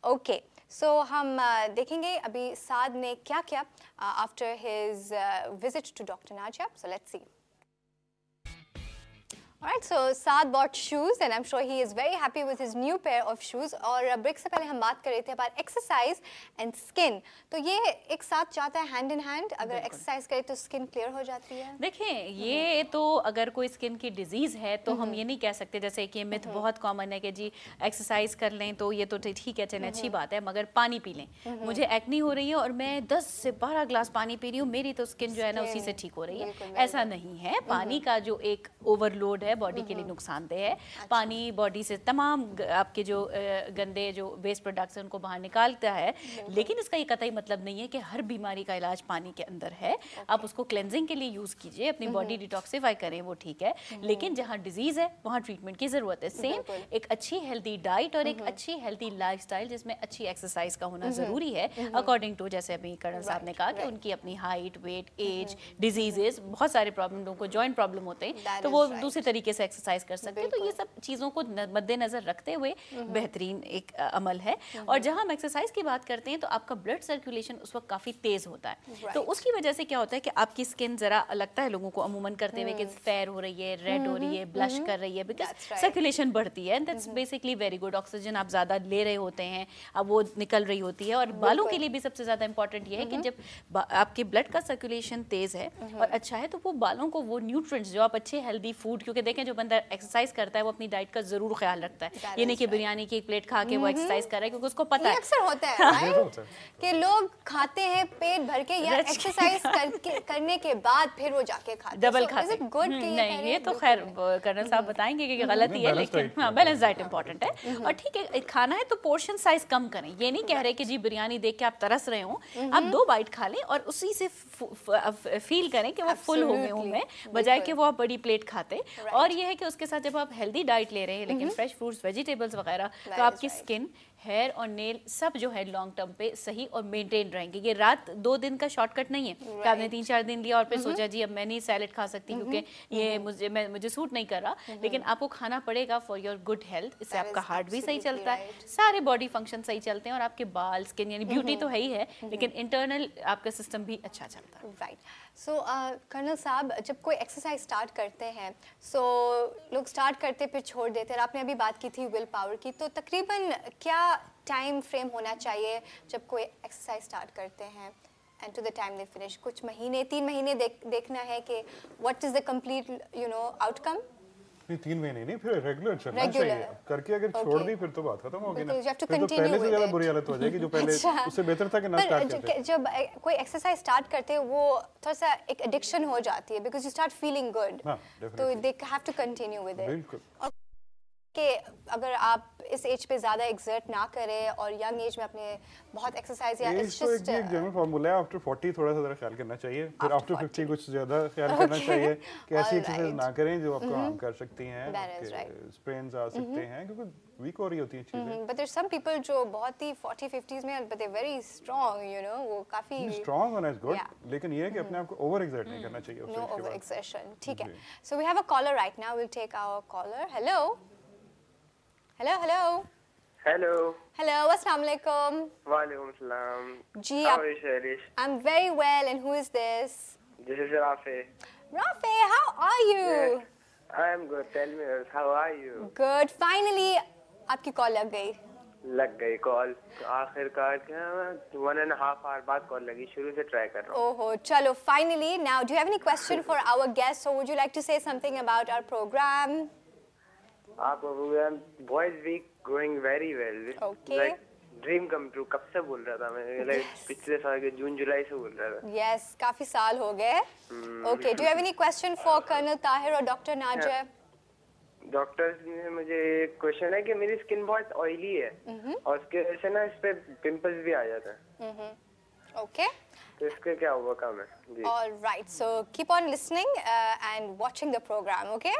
Okay, so हम देखेंगे अभी साद ने क्या किया after his visit to Dr. Najia. So let's see. Alright, so Saad bought shoes and I'm sure he is very happy with his new pair of shoes. और break से पहले हम बात कर रहे थे about exercise and skin. तो ये एक साथ जाता है hand in hand. अगर exercise करें तो skin clear हो जाती है. देखें, ये तो अगर कोई skin की disease है तो हम ये नहीं कह सकते, जैसे कि myth बहुत common है कि जी exercise कर लें तो ये तो ठीक है, चलें, अच्छी बात है, मगर पानी पी लें. मुझे acne हो रही है और मैं 10 से 12 ग्लास पानी पी रही हूँ, मेरी तो skin जो है ना उसी से ठीक हो रही है. ऐसा नहीं है. पानी का जो एक overload है बॉडी के लिए नुकसानदेह है. पानी बॉडी से तमाम आपके जो गंदे जो वेस्ट प्रोडक्ट्स हैं उनको बाहर निकालता है, लेकिन इसका ये कतई मतलब नहीं है कि हर बीमारी का इलाज पानी के अंदर है. आप उसको क्लेंजिंग के लिए यूज कीजिए, अपनी बॉडी डिटॉक्सिफाई करें, वो ठीक है, लेकिन जहाँ डिजीज है वहाँ ट्रीटमेंट की जरूरत है. सेम एक अच्छी हेल्दी डाइट और एक अच्छी हेल्दी लाइफस्टाइल जिसमें अच्छी एक्सरसाइज का होना जरूरी है, अकॉर्डिंग टू जैसे अभी कर्नल साहब ने कहा कि उनकी अपनी हाइट, वेट, एज, डिजीजेस, बहुत सारे प्रॉब्लम, लोगों को जॉइंट प्रॉब्लम होते हैं तो वो दूसरे तरीके से एक्सरसाइज कर सकते हैं. तो ये सब चीज़ों को मद्देनजर रखते हुए बेहतरीन एक अमल है. और जहाँ हम एक्सरसाइज की बात करते हैं तो आपका ब्लड सर्कुलेशन उस वक्त काफ़ी तेज़ होता है. तो उसकी वजह से क्या होता है कि आपकी स्किन ज़रा लगता है लोगों को अमूमन करते हुए कि फेयर हो रही है, रेड हो रही है, ब्लश कर रही है, बिकॉज सर्कुलेशन बढ़ती है. That's basically very good. Oxygen आप ज़्यादा ले रहे होते हैं, अब वो निकल रही होती है. और बालों के लिए भी सबसे ज़्यादा इंपॉर्टेंट ये है कि जब आपके ब्लड का सर्कुलेशन तेज़ है और अच्छा है तो वो बालों को वो न्यूट्रिएंट्स जो आप अच्छे हेल्दी फूड, क्योंकि देखें जो बंदा एक्सरसाइज करता है वो अपनी डाइट का जरूर ख्याल रखता है. ये नहीं कि बिरयानी की एक प्लेट खा के वो एक्सरसाइज कर रहा है, क्योंकि उसको पता है. अक्सर होता है कि लोग खाते हैं पेट भर के या एक्सरसाइज करने के बाद फिर वो जाके खाते हैं, डबल खाते हैं. गुड नहीं, ये तो खैर कर्नल साहब बताएंगे कि गलत ही है, लेकिन हाँ, बैलेंस डाइट इंपॉर्टेंट है. और ठीक है, खाना है तो पोर्शन साइज कम करें. ये नहीं कह रहे कि जी बिरयानी देख के आप तरस रहे हो, आप 2 बाइट खा लें और उसी से फील करें कि वो फुल हो गए हूँ मैं, बजाय कि वो आप बड़ी प्लेट खाते. और ये है कि उसके साथ जब आप हेल्दी डाइट ले रहे हैं लेकिन फ्रेश फ्रूट्स, वेजिटेबल्स वगैरह, तो आपकी स्किन, हेयर और नेल सब जो है लॉन्ग टर्म पे सही और मेंटेन रहेंगे. ये रात 2 दिन का शॉर्टकट नहीं है कि आपने 3-4 दिन लिया और फिर सोचा जी अब मैं नहीं सैलेड खा सकती क्योंकि ये मुझे सूट नहीं कर रहा. लेकिन आपको खाना पड़ेगा फॉर योर गुड हेल्थ. इससे आपका हार्ट भी सही चलता है, सारे बॉडी फंक्शन सही चलते हैं और आपके बाल, स्किन, यानी ब्यूटी तो है ही है, लेकिन इंटरनल आपका सिस्टम भी अच्छा चलता है. राइट. सो कर्नल साहब, जब कोई एक्सरसाइज स्टार्ट करते हैं सो लोग स्टार्ट करते फिर छोड़ देते हैं. आपने अभी बात की थी विल पावर की, तो तकरीबन क्या टाइम फ्रेम होना चाहिए जब कोई एक्सरसाइज स्टार्ट करते हैं and to the time they finish? कुछ महीने, 3 महीने देखना है कि what is the complete outcome? नहीं, 3 महीने नहीं, फिर रेगुलर चलना चाहिए. करके अगर छोड़ दी फिर तो बात खत्म होगी ना. फिर तो पहले से ज्यादा बुरी हालत हो जाएगी जो पहले. उससे बेहतर था कि ना स्टार्ट करते. जब कोई एक्सरसाइज स्टार्ट करते हैं वो थोड़ा सा एक एडिक्शन हो जाती है because you start feeling good, तो they have to continue with it. बिल्कुल. कि अगर आप इस एज पे ज़्यादा एक्सर्ट ना करें और यंग एज में अपने बहुत एक्सरसाइज या इट्स जस्ट एक जनरल फार्मूला है. आफ्टर 40 थोड़ा सा ज़रा ख्याल करना चाहिए, फिर आफ्टर 50 कुछ ज़्यादा ख्याल करना चाहिए कि ऐसी एक्सरसाइज ना करें जो आपको हार्म कर सकती हैं, स्प्रेन्स आ सकते हैं क्योंकि वीक हो रही होती हैं चीज़ें. बट देयर सम पीपल जो बहुत ही 40-50s में बट दे वेरी स्ट्रांग, वो काफ़ी स्ट्रांग होना इज गुड, लेकिन ये है कि अपने आप को ओवर एक्सर्ट नहीं करना चाहिए. No over exertion. ठीक है. So we have a caller right now. Will take our caller. Hello अस्सलाम वालेकुम. वालेकुम सलाम. जी आप? I'm very well, and who is this? This is Rafi. Rafi, how are you? Yes, I am good. Tell me, how are you? Good. Finally, आपकी call लग गई call. आखिरकार 1.5 hour बाद कॉल लगी. शुरू से ट्राई कर रहा हूँ. ओहो, चलो finally. Now, do you have any question for our guests, or would you like to say something about our program? Boys Week going very well. Okay. Like dream come true. कब से बोल रहा था मैं, लाइक पिछले साल के जून जुलाई से बोल रहा था. Yes, काफी साल हो गए. Okay, do you have any question for Colonel Tahir or Dr. Najib? Doctor ने मुझे एक क्वेश्चन है कि मेरी स्किन बहुत ऑयली है और उसके वजह से ना इस पे पिंपल्स भी आ जाते हैं. Okay. तो इसके क्या होगा काम है जी? All right, so keep on listening and watching the program, okay?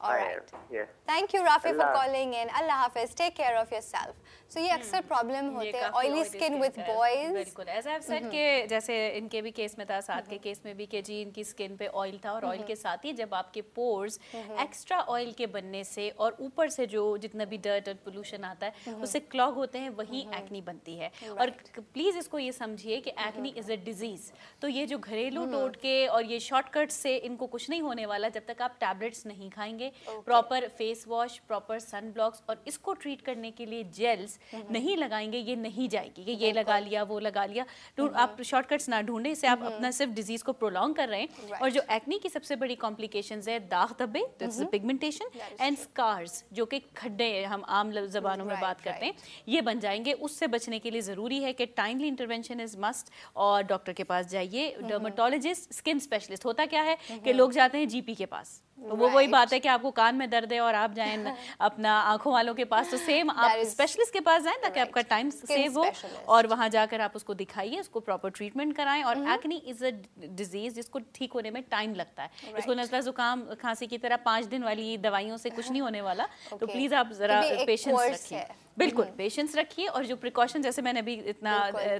All right. Yeah. Thank you, Rafi, for calling in. Allah Hafiz. Take care of yourself. So ये अक्सर प्रॉब्लम होते हैं ऑयली स्किन विद बॉयज. बिल्कुल, as I have said कि जैसे इनके भी case में था, साथ के केस में भी कि जी इनकी स्किन पे ऑयल था और ऑयल के साथ ही जब आपके पोर्स एक्स्ट्रा ऑयल के बनने से और ऊपर से जो जितना भी डर्ट और पोल्यूशन आता है उससे क्लॉग होते हैं, वही एक्नी बनती है. और प्लीज इसको ये समझिए कि एक्नी इज अ डिजीज. तो ये जो घरेलू टोटके और ये शॉर्टकट से इनको कुछ नहीं होने वाला जब तक आप टैबलेट्स नहीं पानी खाएंगे, प्रॉपर फेस वॉश, प्रॉपर सन ब्लॉक्स, और इसको ट्रीट करने के लिए जेल्स नहीं लगाएंगे, ये नहीं जाएगी कि ये लगा लिया वो लगा लिया। तो आप शॉर्टकट्स ना ढूंढें, इससे आप अपना सिर्फ डिजीज को प्रोलॉन्ग कर रहे हैं। और जो एक्ने की सबसे बड़ी कॉम्प्लिकेशंस है दाग धब्बे, पिगमेंटेशन एंड स्कार्स, जो कि खड्डे हम आम जबानों में बात करते हैं, ये बन जाएंगे। उससे बचने के लिए जरूरी है कि टाइमली इंटरवेंशन इज मस्ट, और डॉक्टर के पास जाइए, डर्मेटोलॉजिस्ट, स्किन स्पेशलिस्ट। होता क्या है कि लोग जाते हैं जीपी के पास, तो वो वही बात है कि आपको कान में दर्द है और आप जाएं अपना आंखों वालों के पास, तो सेम आप स्पेशलिस्ट के पास जाएं ताकि आपका टाइम सेव हो, और वहां जाकर आप उसको दिखाइए, उसको प्रॉपर ट्रीटमेंट कराएं। और एक्ने इज अ डिजीज जिसको ठीक होने में टाइम लगता है। इसको नज़ला जुकाम खांसी की तरह 5 दिन वाली दवाइयों से कुछ नहीं होने वाला। तो प्लीज आप जरा पेशेंस रखिए, बिल्कुल पेशेंस रखिए, और जो प्रिकॉशन जैसे मैंने अभी इतना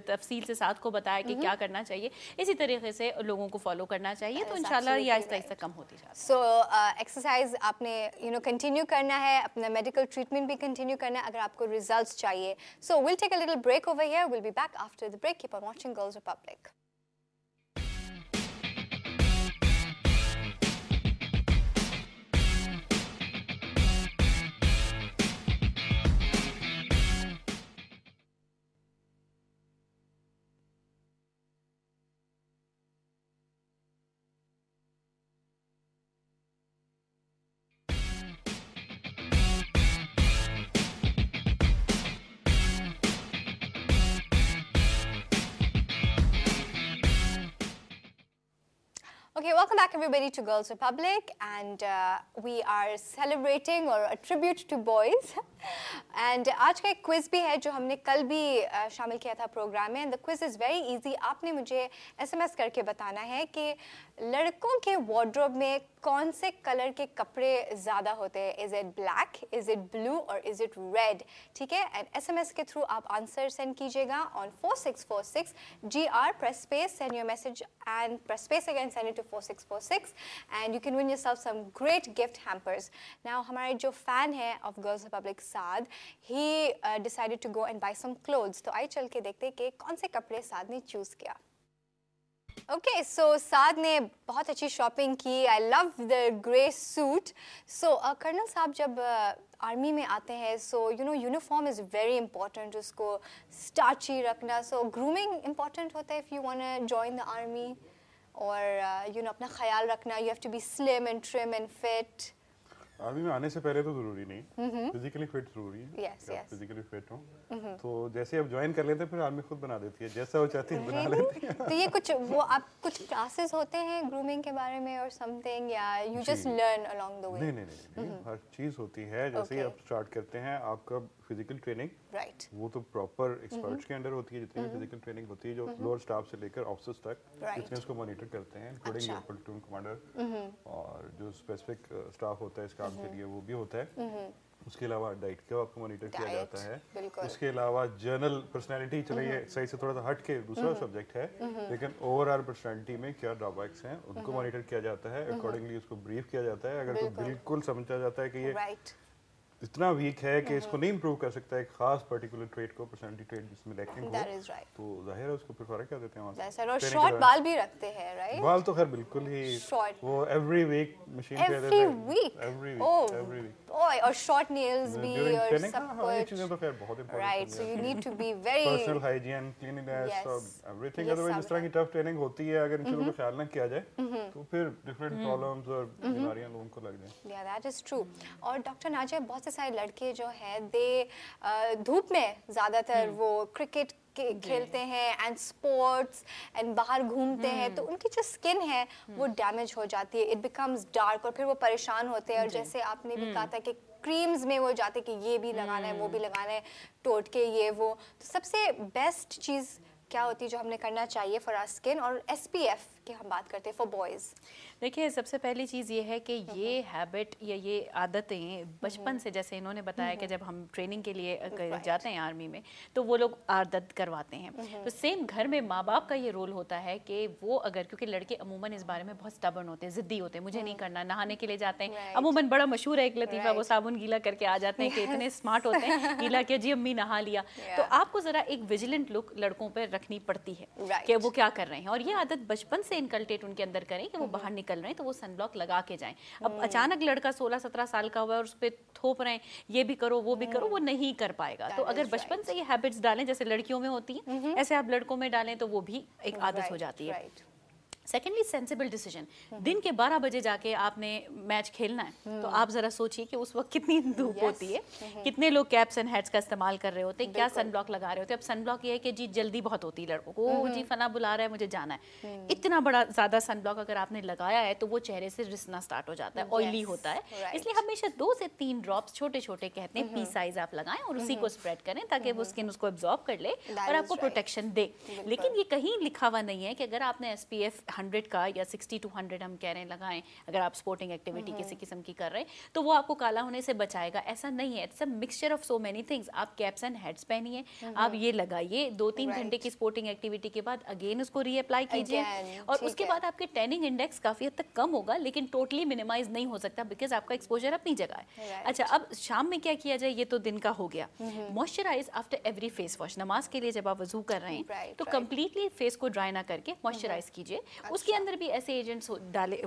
तफसील से साथ को बताया कि क्या करना चाहिए, इसी तरीके से लोगों को फॉलो करना चाहिए, तो इंशाल्लाह ये आहिस्ता आहिस्ता कम होती जाती है। सो एक्सरसाइज आपने कंटिन्यू करना है, अपना मेडिकल ट्रीटमेंट भी कंटिन्यू करना है अगर आपको रिजल्ट्स चाहिए। So will take a little break over here, will be back after the break. Keep on watching Girls Republic. Okay, welcome back everybody to Girls Republic, and we are celebrating or a tribute to boys. And आज का एक quiz भी है जो हमने कल भी शामिल किया था प्रोग्राम में। The quiz is very easy. आपने मुझे SMS करके बताना है कि लड़कों के वार्डरोब में कौन से कलर के कपड़े ज़्यादा होते हैं। Is it black, is it blue or is it red? ठीक है, and SMS के थ्रू आप आंसर सेंड कीजिएगा on 4646 GR, press space, send your message and press space again, send it to 4646 and you can win yourself some great gift hampers. Now हमारे जो fan है of Girls Republic Saad, he decided to go and buy some clothes. तो आइए चल के देखते हैं कि कौन से कपड़े साद ने चूज़ किया। Okay, so साद ने बहुत अच्छी शॉपिंग की। I love the grey suit. So colonel साहब जब आर्मी में आते हैं, so you know uniform is very important. उसको starchy रखना, so grooming important होता है if you want to join the army, और you know अपना ख्याल रखना, you have to be slim and trim and fit. Army में आने से पहले तो जरूरी नहीं, फिजिकली फिट जरूरी है। yes, yes. फिजिकली फिट हो तो जैसे आप ज्वाइन कर लेते हैं फिर आर्मी खुद बना देती है, जैसा वो चाहती है बना लेती है। तो ये कुछ वो आप कुछ क्लासेस होते हैं ग्रूमिंग के बारे में और समथिंग, या you just learn along the way? नहीं, हर चीज होती है। जैसे ही आप स्टार्ट करते हैं आपका फिजिकल ट्रेनिंग, राइट, वो तो प्रॉपर एक्सपर्ट्स के अंडर होती है। जितनी भी फिजिकल ट्रेनिंग होती है, जो लोअर स्टाफ से लेकर ऑफिसर्स तक जितने उसको मॉनिटर करते हैं, इंक्लूडिंग योर प्लटून कमांडर, और जो स्पेसिफिक स्टाफ होता है इस काम के लिए वो भी होता है। उसके अलावा डाइट को आपको मॉनिटर किया जाता है। उसके अलावा जर्नल पर्सनालिटी, चलिए सही से थोड़ा सा हट के दूसरा सब्जेक्ट है, लेकिन ओवरऑल पर्सनालिटी में क्या ड्रॉबैक्स हैं उनको मॉनिटर किया जाता है। अकॉर्डिंगली उसको ब्रीफ किया जाता है। अगर कोई बिल्कुल समझा जाता है कि ये इतना वीक है कि इसको नहीं इंप्रूव कर सकता है एक खास पर्टिकुलर ट्रेट को, पर्सनालिटी ट्रेट जिसमें लैकिंग हो, तो जाहिर है उसको प्रिफर कर देते हैं वहां से। और शॉर्ट बाल भी रखते हैं, राइट? बाल तो खैर बिल्कुल ही वो एवरी वीक मशीन पे देते हैं, एवरी वीक। ओए, और शॉर्ट नेल्स भी और सब कुछ, ये चीजें तो खैर बहुत इंपॉर्टेंट है, right? So you need to be very personal hygiene, cleanliness और एवरीथिंग। अदरवाइज जिस तरह की टफ ट्रेनिंग होती है, अगर इन चीजों का ख्याल ना किया जाए तो फिर डिफरेंट प्रॉब्लम्स और बीमारियां लोगों को लग जाएं। या दैट इज ट्रू। और डॉक्टर नाजिया, बहुत से सारे लड़के जो है दे धूप में ज़्यादातर वो क्रिकेट खेलते हैं एंड स्पोर्ट्स एंड बाहर घूमते हैं, तो उनकी जो स्किन है वो डैमेज हो जाती है, इट बिकम्स डार्क, और फिर वो परेशान होते हैं। और जैसे आपने भी कहा था कि क्रीम्स में वो जाते कि ये भी लगाना है वो भी लगाना है, टोटके ये वो, तो सबसे बेस्ट चीज़ क्या होती है जो हमने करना चाहिए फॉर आवर स्किन? और SPF की हम बात करते हैं फॉर बॉयज़। देखिए, सबसे पहली चीज़ ये है कि ये हैबिट या ये आदतें बचपन से, जैसे इन्होंने बताया कि जब हम ट्रेनिंग के लिए जाते हैं आर्मी में तो वो लोग आदत करवाते हैं, तो सेम घर में माँ बाप का ये रोल होता है कि वो अगर, क्योंकि लड़के अमूमन इस बारे में बहुत स्टबर्न होते हैं, ज़िद्दी होते हैं, मुझे नहीं करना। नहाने के लिए जाते हैं, अमूमन बड़ा मशहूर है एक लतीफ़ा, वो साबुन गीला करके आ जाते हैं कि इतने स्मार्ट होते हैं, गीला किया जी अम्मी नहा लिया। तो आपको ज़रा एक विजिलेंट लुक लड़कों पर रखनी पड़ती है कि वो क्या कर रहे हैं, और ये आदत बचपन से इनकल्टेट उनके अंदर करें कि वो बाहर निकल रहे हैं तो वो सन ब्लॉक लगा के जाएं। अब अचानक लड़का 16-17 साल का हुआ है और उस पर थोप रहे हैं ये भी करो वो भी करो, वो नहीं कर पाएगा। तो अगर बचपन से ये हैबिट्स डालें जैसे लड़कियों में होती हैं ऐसे आप लड़कों में डालें तो वो भी एक आदत हो जाती है। सेकेंडली सेंसिबल डिसीजन, दिन के 12 बजे जाके आपने मैच खेलना है तो आप जरा सोचिए कि उस वक्त कितनी धूप होती है, कितने लोग कैप्स एंड हेड्स का इस्तेमाल कर रहे होते हैं, क्या सन ब्लॉक लगा रहे होते हैं। अब सन ब्लॉक ये है कि जी जल्दी बहुत होती है लड़कों को, जी फना बुला रहा है मुझे जाना है, इतना बड़ा ज्यादा सन ब्लॉक अगर आपने लगाया है तो वो चेहरे से रिसना स्टार्ट हो जाता है, ऑयली होता है, इसलिए हमेशा 2 से 3 ड्रॉप्स छोटे छोटे कहते हैं पी साइज आप लगाएं और उसी को स्प्रेड करें ताकि वो स्किन उसको एब्जॉर्ब कर ले और आपको प्रोटेक्शन दे। लेकिन ये कहीं लिखा हुआ नहीं है कि अगर आपने SPF 100 का या 60 to 100 हम कह रहे हैं लगाएं अगर आप स्पोर्टिंग एक्टिविटी किसी किस्म की कर रहे हैं तो वो आपको काला होने से बचाएगा, ऐसा नहीं है। It's a mixture of so many things. आप कैप्स एंड हेड्स पहनिए, आप ये लगाइए, 2-3 घंटे की स्पोर्टिंग एक्टिविटी के बाद अगेन उसको रीअप्लाई कीजिए और उसके बाद आपके टैनिंग इंडेक्स काफी हद तक कम होगा लेकिन टोटली मिनिमाइज नहीं हो सकता बिकॉज आपका एक्सपोजर अपनी जगह है। अच्छा, अब शाम में क्या किया जाए, ये तो दिन का हो गया। Moisturise after every face wash, नमाज के लिए जब आप वजू कर रहे हैं तो कंप्लीटली फेस को ड्राई ना करके मॉइस्चराइज कीजिए। उसके अंदर भी ऐसे एजेंट्स डाले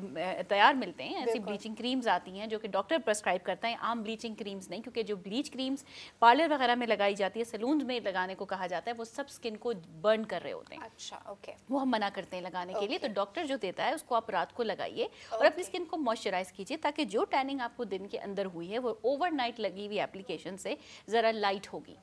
तैयार मिलते हैं, ऐसी ब्लीचिंग क्रीम्स आती हैं जो कि डॉक्टर प्रेस्क्राइब करता है, आम ब्लीचिंग क्रीम्स नहीं, क्योंकि जो ब्लीच क्रीम्स पार्लर वगैरह में लगाई जाती है, सैलून में लगाने को कहा जाता है, वो सब स्किन को बर्न कर रहे होते हैं। अच्छा, ओके, वो हम मना करते हैं लगाने के लिए। तो डॉक्टर जो देता है उसको आप रात को लगाइए और अपनी स्किन को मॉइस्चराइज कीजिए ताकि जो टैनिंग आपको दिन के अंदर हुई है वो ओवरनाइट लगी हुई एप्लीकेशन से जरा लाइट होगी।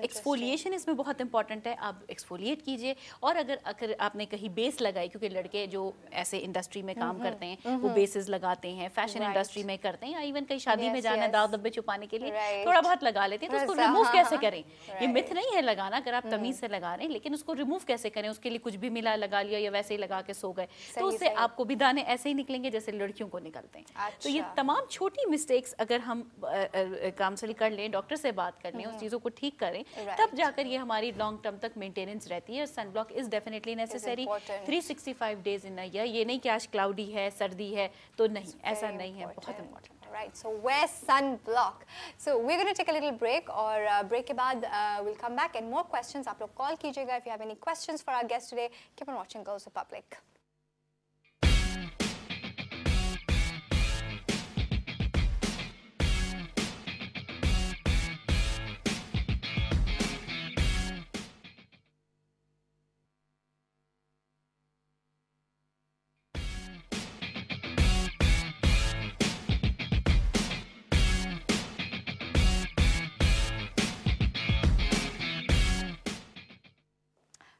एक्सफोलिएशन इसमें बहुत इंपॉर्टेंट है, आप एक्सफोलिएट कीजिए। और अगर आपने कहीं बेस लगाई, क्योंकि लड़के जो ऐसे इंडस्ट्री में काम करते हैं वो बेसेस लगाते हैं, फैशन इंडस्ट्री में करते हैं, या इवन कहीं शादी में जाना दाव दब्बे छुपाने के लिए थोड़ा बहुत लगा लेते हैं, तो उसको रिमूव कैसे करें? ये मिथ नहीं है लगाना, अगर आप तमीज से लगा रहे हैं, लेकिन उसको रिमूव कैसे करें? उसके लिए कुछ भी मिला लगा लिया या वैसे ही लगा के सो गए तो उससे आपको भी दाने ऐसे ही निकलेंगे जैसे लड़कियों को निकलते हैं। तो ये तमाम छोटी मिस्टेक्स अगर हम काउंसलिंग कर लें, डॉक्टर से बात कर लें, उस चीज़ों को ठीक करें, तब जाकर ये हमारी लॉन्ग टर्म तक मेंटेनेंस रहती है। Sun block is definitely necessary 365 days in a year. ये नहीं कि आज क्लाउडी है, सर्दी है तो नहीं, ऐसा नहीं है, बहुत important. Right, so wear sunblock. So we're going to take a little break, और break के बाद we'll come back and more questions. आप लोग call कीजिएगा if you have any questions for our guest today. Keep on watching Girls Republic.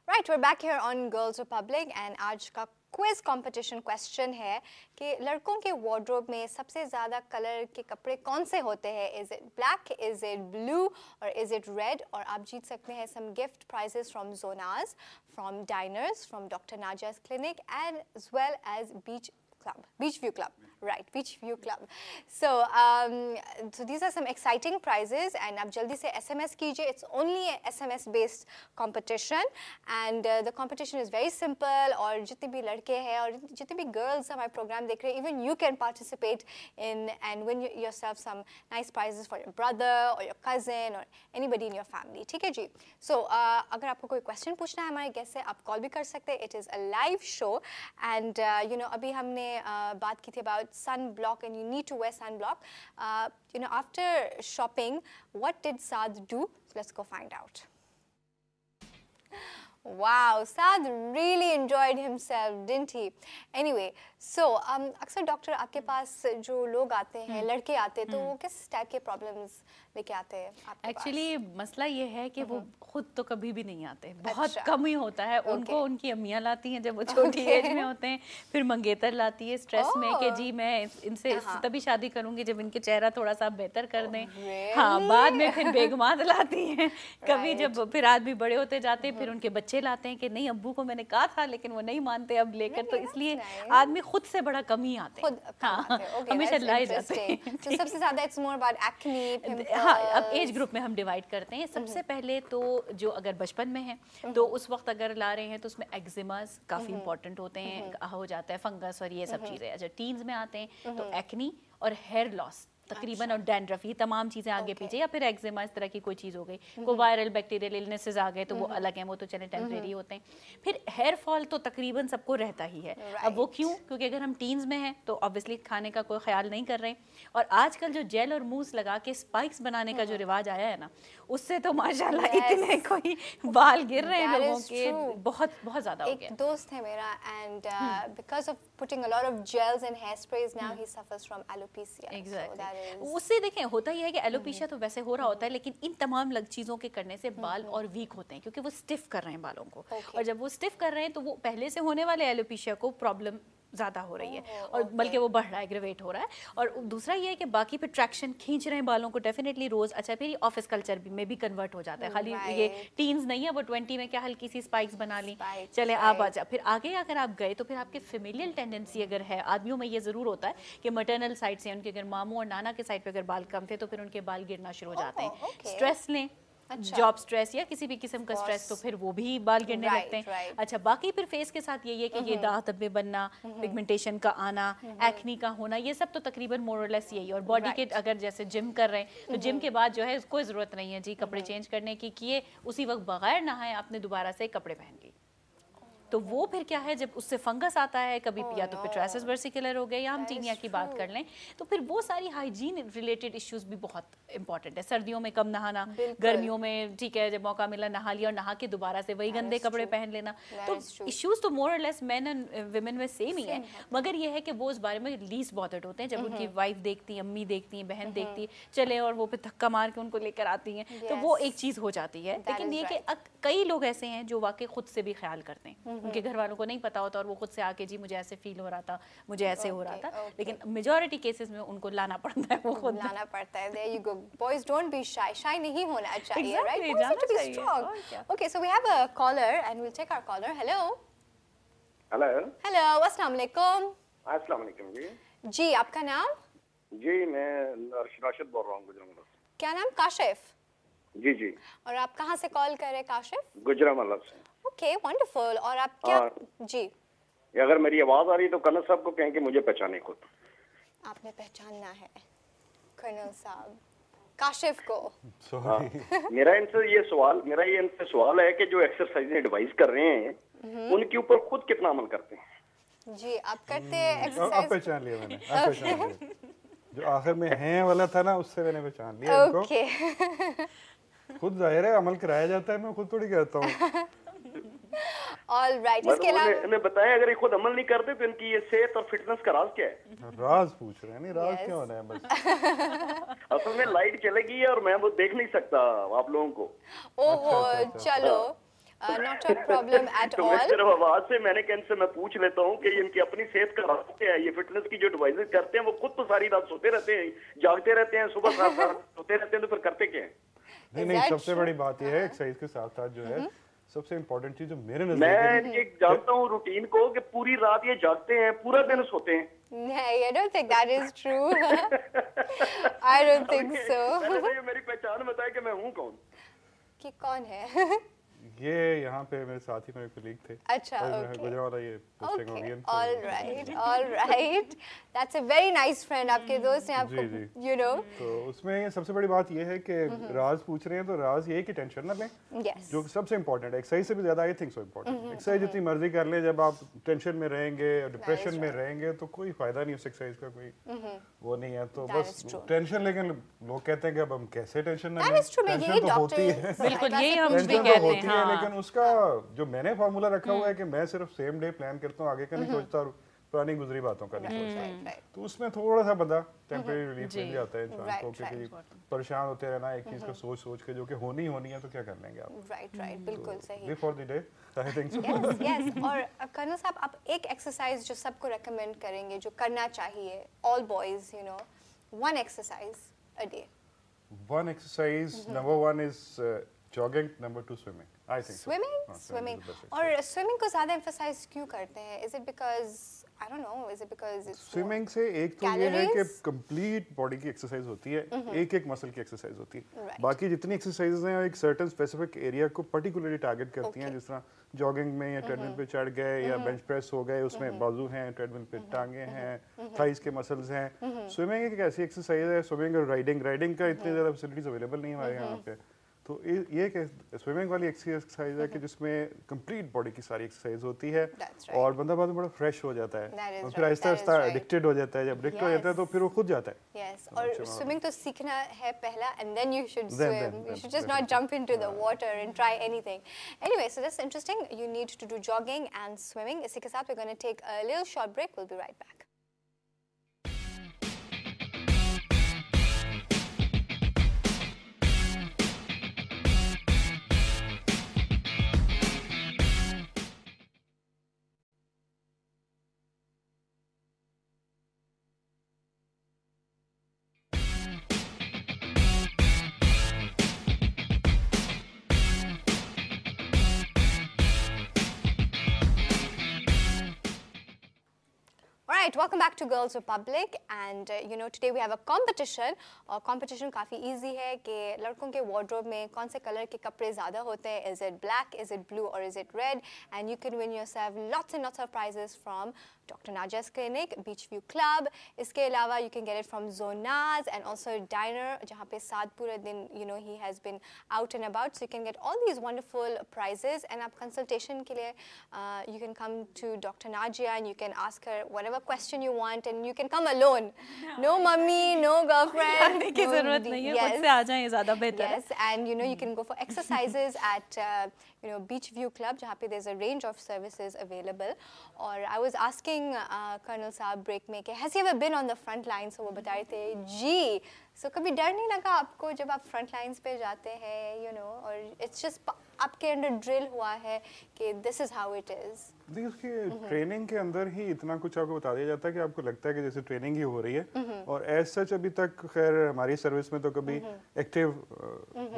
Right, we're back here on Girls Republic and आज का quiz competition question है कि लड़कों के wardrobe में सबसे ज़्यादा कलर के कपड़े कौन से होते हैं? Is it black, is it blue और इज इट रेड? और आप जीत सकते हैं some gift prizes from Jonas, from Diners, from doctor Nazia's clinic and as well as Beach View Club. Right, Beach View Club. So these are some exciting prizes and आप जल्दी से SMS कीजिए. It's only a SMS based competition and the competition is very simple. और जितने भी लड़के हैं और जितने भी girls हमारे program देख रहे हैं, even you can participate in and win yourself some nice prizes for your brother or your cousin or anybody in your family. ठीक है जी. So अगर आपको कोई question पूछना है हमारे guest से, आप call भी कर सकते हैं. It is a live show and you know अभी हमने बात की थी about sunblock and you need to wear sunblock. You know, after shopping, what did Saad do? So let's go find out. Wow, Saad really enjoyed himself, didn't he? Anyway, so अक्सर doctor आपके पास जो लोग आते हैं, लड़के आते हैं, तो वो किस टाइप के प्रॉब्लम्स लेके आते हैं आपके पास? एक्चुअली मसला ये है कि वो खुद तो कभी भी नहीं आते, बहुत कम ही होता है। उनको उनकी अम्मियाँ लाती हैं जब वो छोटी एज में होते हैं, फिर मंगेतर लाती है स्ट्रेस में कि जी मैं इनसे तभी शादी करूंगी जब इनके चेहरा थोड़ा सा बेहतर कर दें। हाँ, बाद में फिर बेगमात लाती हैं, कभी जब फिर आदमी बड़े होते जाते हैं फिर उनके बच्चे लाते हैं कि नहीं अब्बू को मैंने कहा था लेकिन वो नहीं मानते अब लेकर, तो इसलिए आदमी खुद से बड़ा कम ही आते हैं। हाँ, हमेशा लाए जाते हैं। सबसे ज्यादा इट्स मोर अबाउट एक्ने। हाँ, अब एज ग्रुप में हम डिवाइड करते हैं। सबसे पहले तो जो अगर बचपन में है तो उस वक्त अगर ला रहे हैं तो उसमें एक्जिमास काफी इंपॉर्टेंट होते हैं, हो जाता है फंगस और ये सब चीजें। अच्छा, टीन्स में आते हैं तो एक्नी और हेयर लॉस तकरीबन, और डैंड्रफ, ये तमाम चीज़ें आगे पीछे, या फिर एक्जिमा इस तरह की कोई चीज़ हो गई, कोई वायरल बैक्टीरियल इलनेसेस आ गए तो वो अलग हैं, वो तो चले टेम्परेरी होते हैं। फिर हेयर फॉल तो तकरीबन सबको रहता ही है। अब वो क्यों? क्योंकि अगर हम टीन्स में हैं तो ऑब्वियसली खाने का कोई ख्याल नहीं कर रहे हैं, और आजकल जो जेल और मूस लगा के स्पाइक्स बनाने का जो रिवाज आया है ना, उससे तो माशाल्लाह इतने कोई बाल गिर रहे हैं लोगों के, बहुत बहुत ज़्यादा हो गया। एक दोस्त है मेरा, and because of putting a lot of gels and hair sprays now he suffers from alopecia. Exactly, उससे देखें होता ही है कि एलोपेशिया तो वैसे हो रहा होता है, लेकिन इन तमाम चीज़ों के करने से बाल और वीक होते हैं, क्योंकि वो स्टिफ कर रहे हैं बालों को, और जब वो स्टिफ कर रहे हैं तो वो पहले से होने वाले एलोपेशिया को प्रॉब्लम ज़्यादा हो रही है, और बल्कि वो बढ़ रहा है, एग्रेवेट हो रहा है। और दूसरा ये है कि बाकी पे ट्रैक्शन खींच रहे हैं बालों को डेफिनेटली रोज़। अच्छा, फिर ऑफिस कल्चर में भी कन्वर्ट हो जाता है, खाली ये टीन्स नहीं है, वो 20 में क्या हल्की सी स्पाइक्स बना ली, चले आप आ जा। फिर आगे अगर आप गए तो फिर आपके फेमिलियल टेंडेंसी अगर है, आदमियों में ये ज़रूर होता है कि मटर्नल साइड से उनके अगर मामू और नाना के साइड पर अगर बाल कम थे तो फिर उनके बाल गिरना शुरू हो जाते हैं। स्ट्रेस लें, जॉब स्ट्रेस या किसी भी किस्म का स्ट्रेस, तो फिर वो भी बाल गिरने लगते हैं। अच्छा, बाकी फिर फेस के साथ यही है कि ये दाग धब्बे बनना, पिगमेंटेशन का आना, एक्नी का होना, ये सब तो तकरीबन मोर और लेस यही। और बॉडी के अगर जैसे जिम कर रहे हैं तो जिम के बाद जो है कोई ज़रूरत नहीं है जी कपड़े चेंज करने की, किए उसी वक्त बगैर नहाए आपने दोबारा से कपड़े पहन लिए, तो वो फिर क्या है, जब उससे फंगस आता है कभी, या तो पिट्राइसिस वर्सिकुलर हो गए, या हम टीनिया की बात कर लें, तो फिर वो सारी हाइजीन रिलेटेड इश्यूज भी बहुत इंपॉर्टेंट है। सर्दियों में कम नहाना, गर्मियों में ठीक है जब मौका मिला नहा लिया, और नहा के दोबारा से वही गंदे कपड़े पहन लेना। तो इश्यूज तो मोर और लेस मेन एंड विमेन में सेम ही है, मगर ये है कि वो उस बारे में लीस्ट बॉदर्ड होते हैं जब उनकी वाइफ देखती है, अम्मी देखती हैं, बहन देखती है, चले और वो फिर धक्का मार के उनको लेकर आती हैं, तो वो एक चीज़ हो जाती है। लेकिन ये कि कई लोग ऐसे हैं जो वाकई खुद से भी ख्याल करते हैं, उनके घर वालों को नहीं पता होता और वो खुद से आके जी मुझे ऐसे फील हो रहा था, मुझे ऐसे हो रहा था, लेकिन मेजॉरिटी केसेस में उनको लाना पड़ता है, वो खुद लाना पड़ता है। There you go. Boys don't be shy. Shy नहीं होना चाहिए, right? Boys need to be strong. Okay, so we have a caller and we'll take our caller. Hello. Hello. Hello. अस्सलाम वालेकुम। अस्सलाम वालेकुम जी। जी, आपका नाम? जी, मैं राशिद बोल रहा हूँ गुजरात से। क्या नाम? काशिफ। जी जी। और आप कहाँ से कॉल कर रहे हैं काशिफ? गुजरात से। Okay, wonderful. और आप क्या? जी, अगर मेरी आवाज आ रही तो कर्नल साहब को कहें कि मुझे पहचाने खुद। आपने पहचानना है कर्नल साहब काशिफ को। मेरा इनसे सवाल है कि जो एक्सरसाइज एडवाइस कर रहे हैं उनके ऊपर खुद कितना अमल करते हैं? जी, आप करते हैं एक्सरसाइज? पहचान लिया मैंने, पहचान लिया। जो आखिर में हैं वाला था ना, उससे मैंने पहचान लिया इनको। ओके। खुद जाहिर है अमल कराया जाता है, मैं खुद थोड़ी करता हूँ। ऑल राइट, इसके अलावा इन्हें बताएं अगर ये खुद अमल नहीं करते तो इनकी ये सेहत और फिटनेस का राज क्या है? राज पूछ रहे हैं, नहीं राज क्या होना है बस। असल में लाइट चलेगी और मैं वो देख नहीं सकता आप लोगों को। ओहो, चलो, नॉट अ प्रॉब्लम एट तो ऑल। मैं सिर्फ आवाज से मैंने इनसे मैं पूछ लेता हूँ कि इनकी अपनी सेहत का राज क्या है? ये फिटनेस की जो एडवाइस करते हैं वो खुद तो सारी रात सोते रहते हैं, जागते रहते हैं, सुबह साथ सोते रहते हैं, तो फिर करते क्या है? नहीं, सबसे बड़ी बात यह है एक्सरसाइज के साथ साथ जो है सबसे इम्पोर्टेंट चीज जो मेरे नजर मैं ये जानता हूँ रूटीन को कि पूरी रात ये जागते हैं, पूरा दिन सोते हैं। नहीं, I don't think that is true. I don't think so. पहले मेरी पहचान बताए कि मैं हूँ कौन? कि कौन है? ये यहाँ पे मेरे साथी मेरे कोलीग थे। अच्छा, ओके। गुजरावाला ये पोस्टिंग हो गई। All right, that's a very nice friend. आपके दोस्त ने आपको, यू नो। तो उसमें सबसे बड़ी बात ये है कि राज पूछ रहे हैं तो राज ये है कि टेंशन ना लें, जो सबसे इम्पोर्टेंट है। एक्सरसाइज से भी ज्यादा I think so important. Exercise जितनी मर्जी कर लें, जब आप टेंशन में रहेंगे और डिप्रेशन में रहेंगे तो कोई फायदा नहीं उस एक्सरसाइज का, कोई वो नहीं है। तो बस टेंशन, लेकिन लोग कहते हैं कि अब हम कैसे टेंशन ना लें, टेंशन तो होती है, बिल्कुल यही हम भी कहते हैं। लेकिन उसका जो मैंने फार्मूला रखा हुआ है कि मैं सिर्फ सेम डे प्लान करता हूँ, आगे का नहीं सोचता और पुरानी गुजरी बातों का नहीं सोचता। तो उसमें थोड़ा सा बंदा टेम्परेरी रिलीफ मिल जाता है इंसान को, क्योंकि परेशान होते रहना एक चीज को सोच सोच के जो कि होनी है तो क्या कर लेंगे आप। राइट, बिल्कुल सही। Live for the day, I think so. Yes. और कर्नल साहब, आप एक एक्सरसाइज जो सबको रेकमेंड करेंगे जो करना चाहिए, all boys, you know, one exercise a day. One exercise, number 1 is jogging, number 2 swimming. I think swimming. so. और swimming को ज़्यादा emphasize क्यों करते हैं? Is it because I don't know, is it because it's swimming से एक तो ये है कि कंप्लीट बॉडी की एक्सरसाइज होती है, एक एक मसल की एक्सरसाइज होती है, बाकी जितनी एक्सरसाइजेस हैं एक सर्टेन स्पेसिफिक एरिया को पर्टिकुलरली टारगेट करती हैं, जिस तरह जॉगिंग में या ट्रेडमिल पे चढ़ गए या बेंच प्रेस हो गए, उसमें बाजू हैं, ट्रेडमिल पे टांगे हैं, थाइस के मसल्स हैं। स्विमिंग एक ऐसी एक्सरसाइज है, स्विमिंग और राइडिंग का इतनी ज़्यादा फैसिलिटीज अवेलेबल नहीं है हमारे यहाँ पे, तो ये स्विमिंग वाली एक्सरसाइज है कि जिसमें कंप्लीट बॉडी की सारी एक्सरसाइज होती है और बंदा बाद में बड़ा फ्रेश हो जाता है और फिर आहिस्ता आहिस्ता एडिक्टेड हो जाता है, जब एडिक्ट हो जाता है तो फिर वो खुद जाता है। Yes, और स्विमिंग तो सीखना है पहला and then you should swim. You should just not jump into the water and try anything. Anyway, so that's interesting. You need to do jogging and swimming. इसी के साथ we're going to take a little short break. We'll be right back. Alright, welcome back to Girls Republic and you know today we have a competition और competition काफ़ी easy है कि लड़कों के wardrobe में कौन से color के कपड़े ज़्यादा होते हैं, is it black, is it blue or is it red, and you can win yourself lots and lots of prizes from Dr. Naja's Clinic, Beachview Club. इसके अलावा you can get it from Zonaz and also Diner जहाँ पे साद पूरे दिन you know he has been out and about, so you can get all these wonderful prizes and आप consultation के लिए you can come to Dr. Najia and you can ask her whatever question you want and you can come alone. No mummy, no girlfriend. आने की ज़रूरत नहीं है, खुद से आ जाएं ज़्यादा बेहतर है. Yes, and you know you can go for exercises at you know Beachview Club जहाँ पे there's a range of services available. और I was asking Colonel साहब break में कि has he ever been on the front lines, so वो बता रहे थे जी. So कभी डर नहीं लगा आपको जब आप front lines पे जाते हैं, you know, और it's just आपके अंदर ड्रिल हुआ है कि this is how it is. देखिए उसकी ट्रेनिंग के अंदर ही इतना कुछ आपको बता दिया जाता है कि आपको लगता है कि जैसे ट्रेनिंग ही हो रही है, और एज सच अभी तक खैर हमारी सर्विस में तो कभी एक्टिव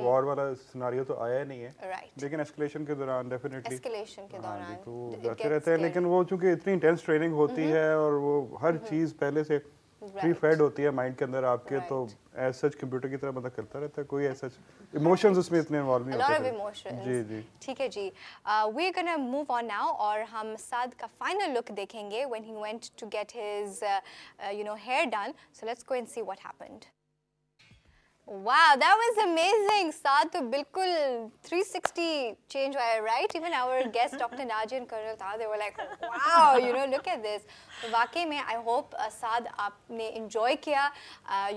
वॉर वाला सिनारियो तो आया नहीं है, लेकिन एस्केलेशन के दौरान डेफिनेटली तो जाते रहते हैं, लेकिन वो चूंकि इतनी इंटेंस ट्रेनिंग होती है और वो हर चीज़ पहले से प्री फेड होती है माइंड के अंदर आपके, तो एज सच कंप्यूटर की तरह बंदा करता रहता है, कोई ऐसा इमोशंस उसमें इतने इन्वॉल्व नहीं होते। जी जी ठीक है जी। We are gonna move on now और हम साद का फाइनल लुक देखेंगे when he went to get his you know hair done, so let's go and see what happened. Wow, that was amazing. Saad to bilkul 360 change wire, right? Even our guest Dr. Najia and Colonel Taha, they were like, wow, you know, look at this. So वाकई में I hope Saad आपने enjoy किया.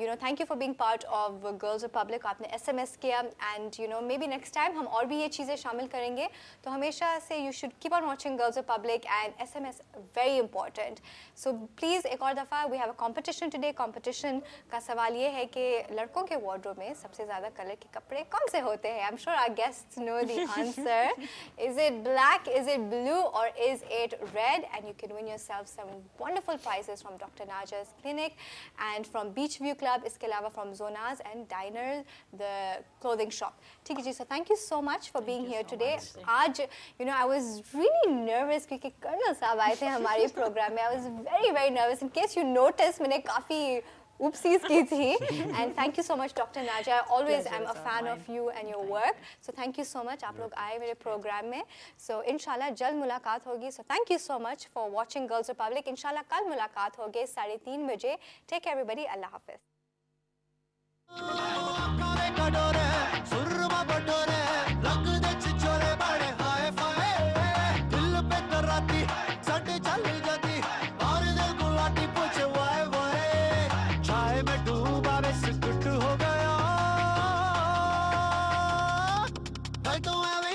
You know, thank you for being part of Girls Republic. आपने SMS किया and you know maybe next time हम और भी ये चीज़ें शामिल करेंगे. तो हमेशा से you should keep on watching Girls Republic and SMS very important. So please एक और दफ़ा we have a competition today. Competition का सवाल ये है कि लड़कों के wardrobe में सबसे ज़्यादा कलर के कपड़े कौन से होते हैं? I'm sure our guests know the answer. Is it black? Is it blue? Or is it red? And you can win yourself some wonderful prizes from Dr. Naja's Clinic and from Beachview Club, इसके अलावा from Zonaz and Diner, the clothing shop. ठीक है जी, so thank you so much for being here today. आज, you know, I was really nervous क्योंकि colonel साहब आए थे हमारे प्रोग्राम में. I was very very nervous. In case you noticed, मैंने काफ़ी oopsies की थी. And thank you so much, Dr. Najia. I always am a fan of you and your work. So thank you so much. आप लोग आए मेरे programme में. So इंशाल्लाह जल्द मुलाकात होगी. So thank you so much for watching Girls Republic. इंशाल्लाह कल मुलाकात होगी 3:30 बजे. Take care everybody. Allah Hafiz. Like the way we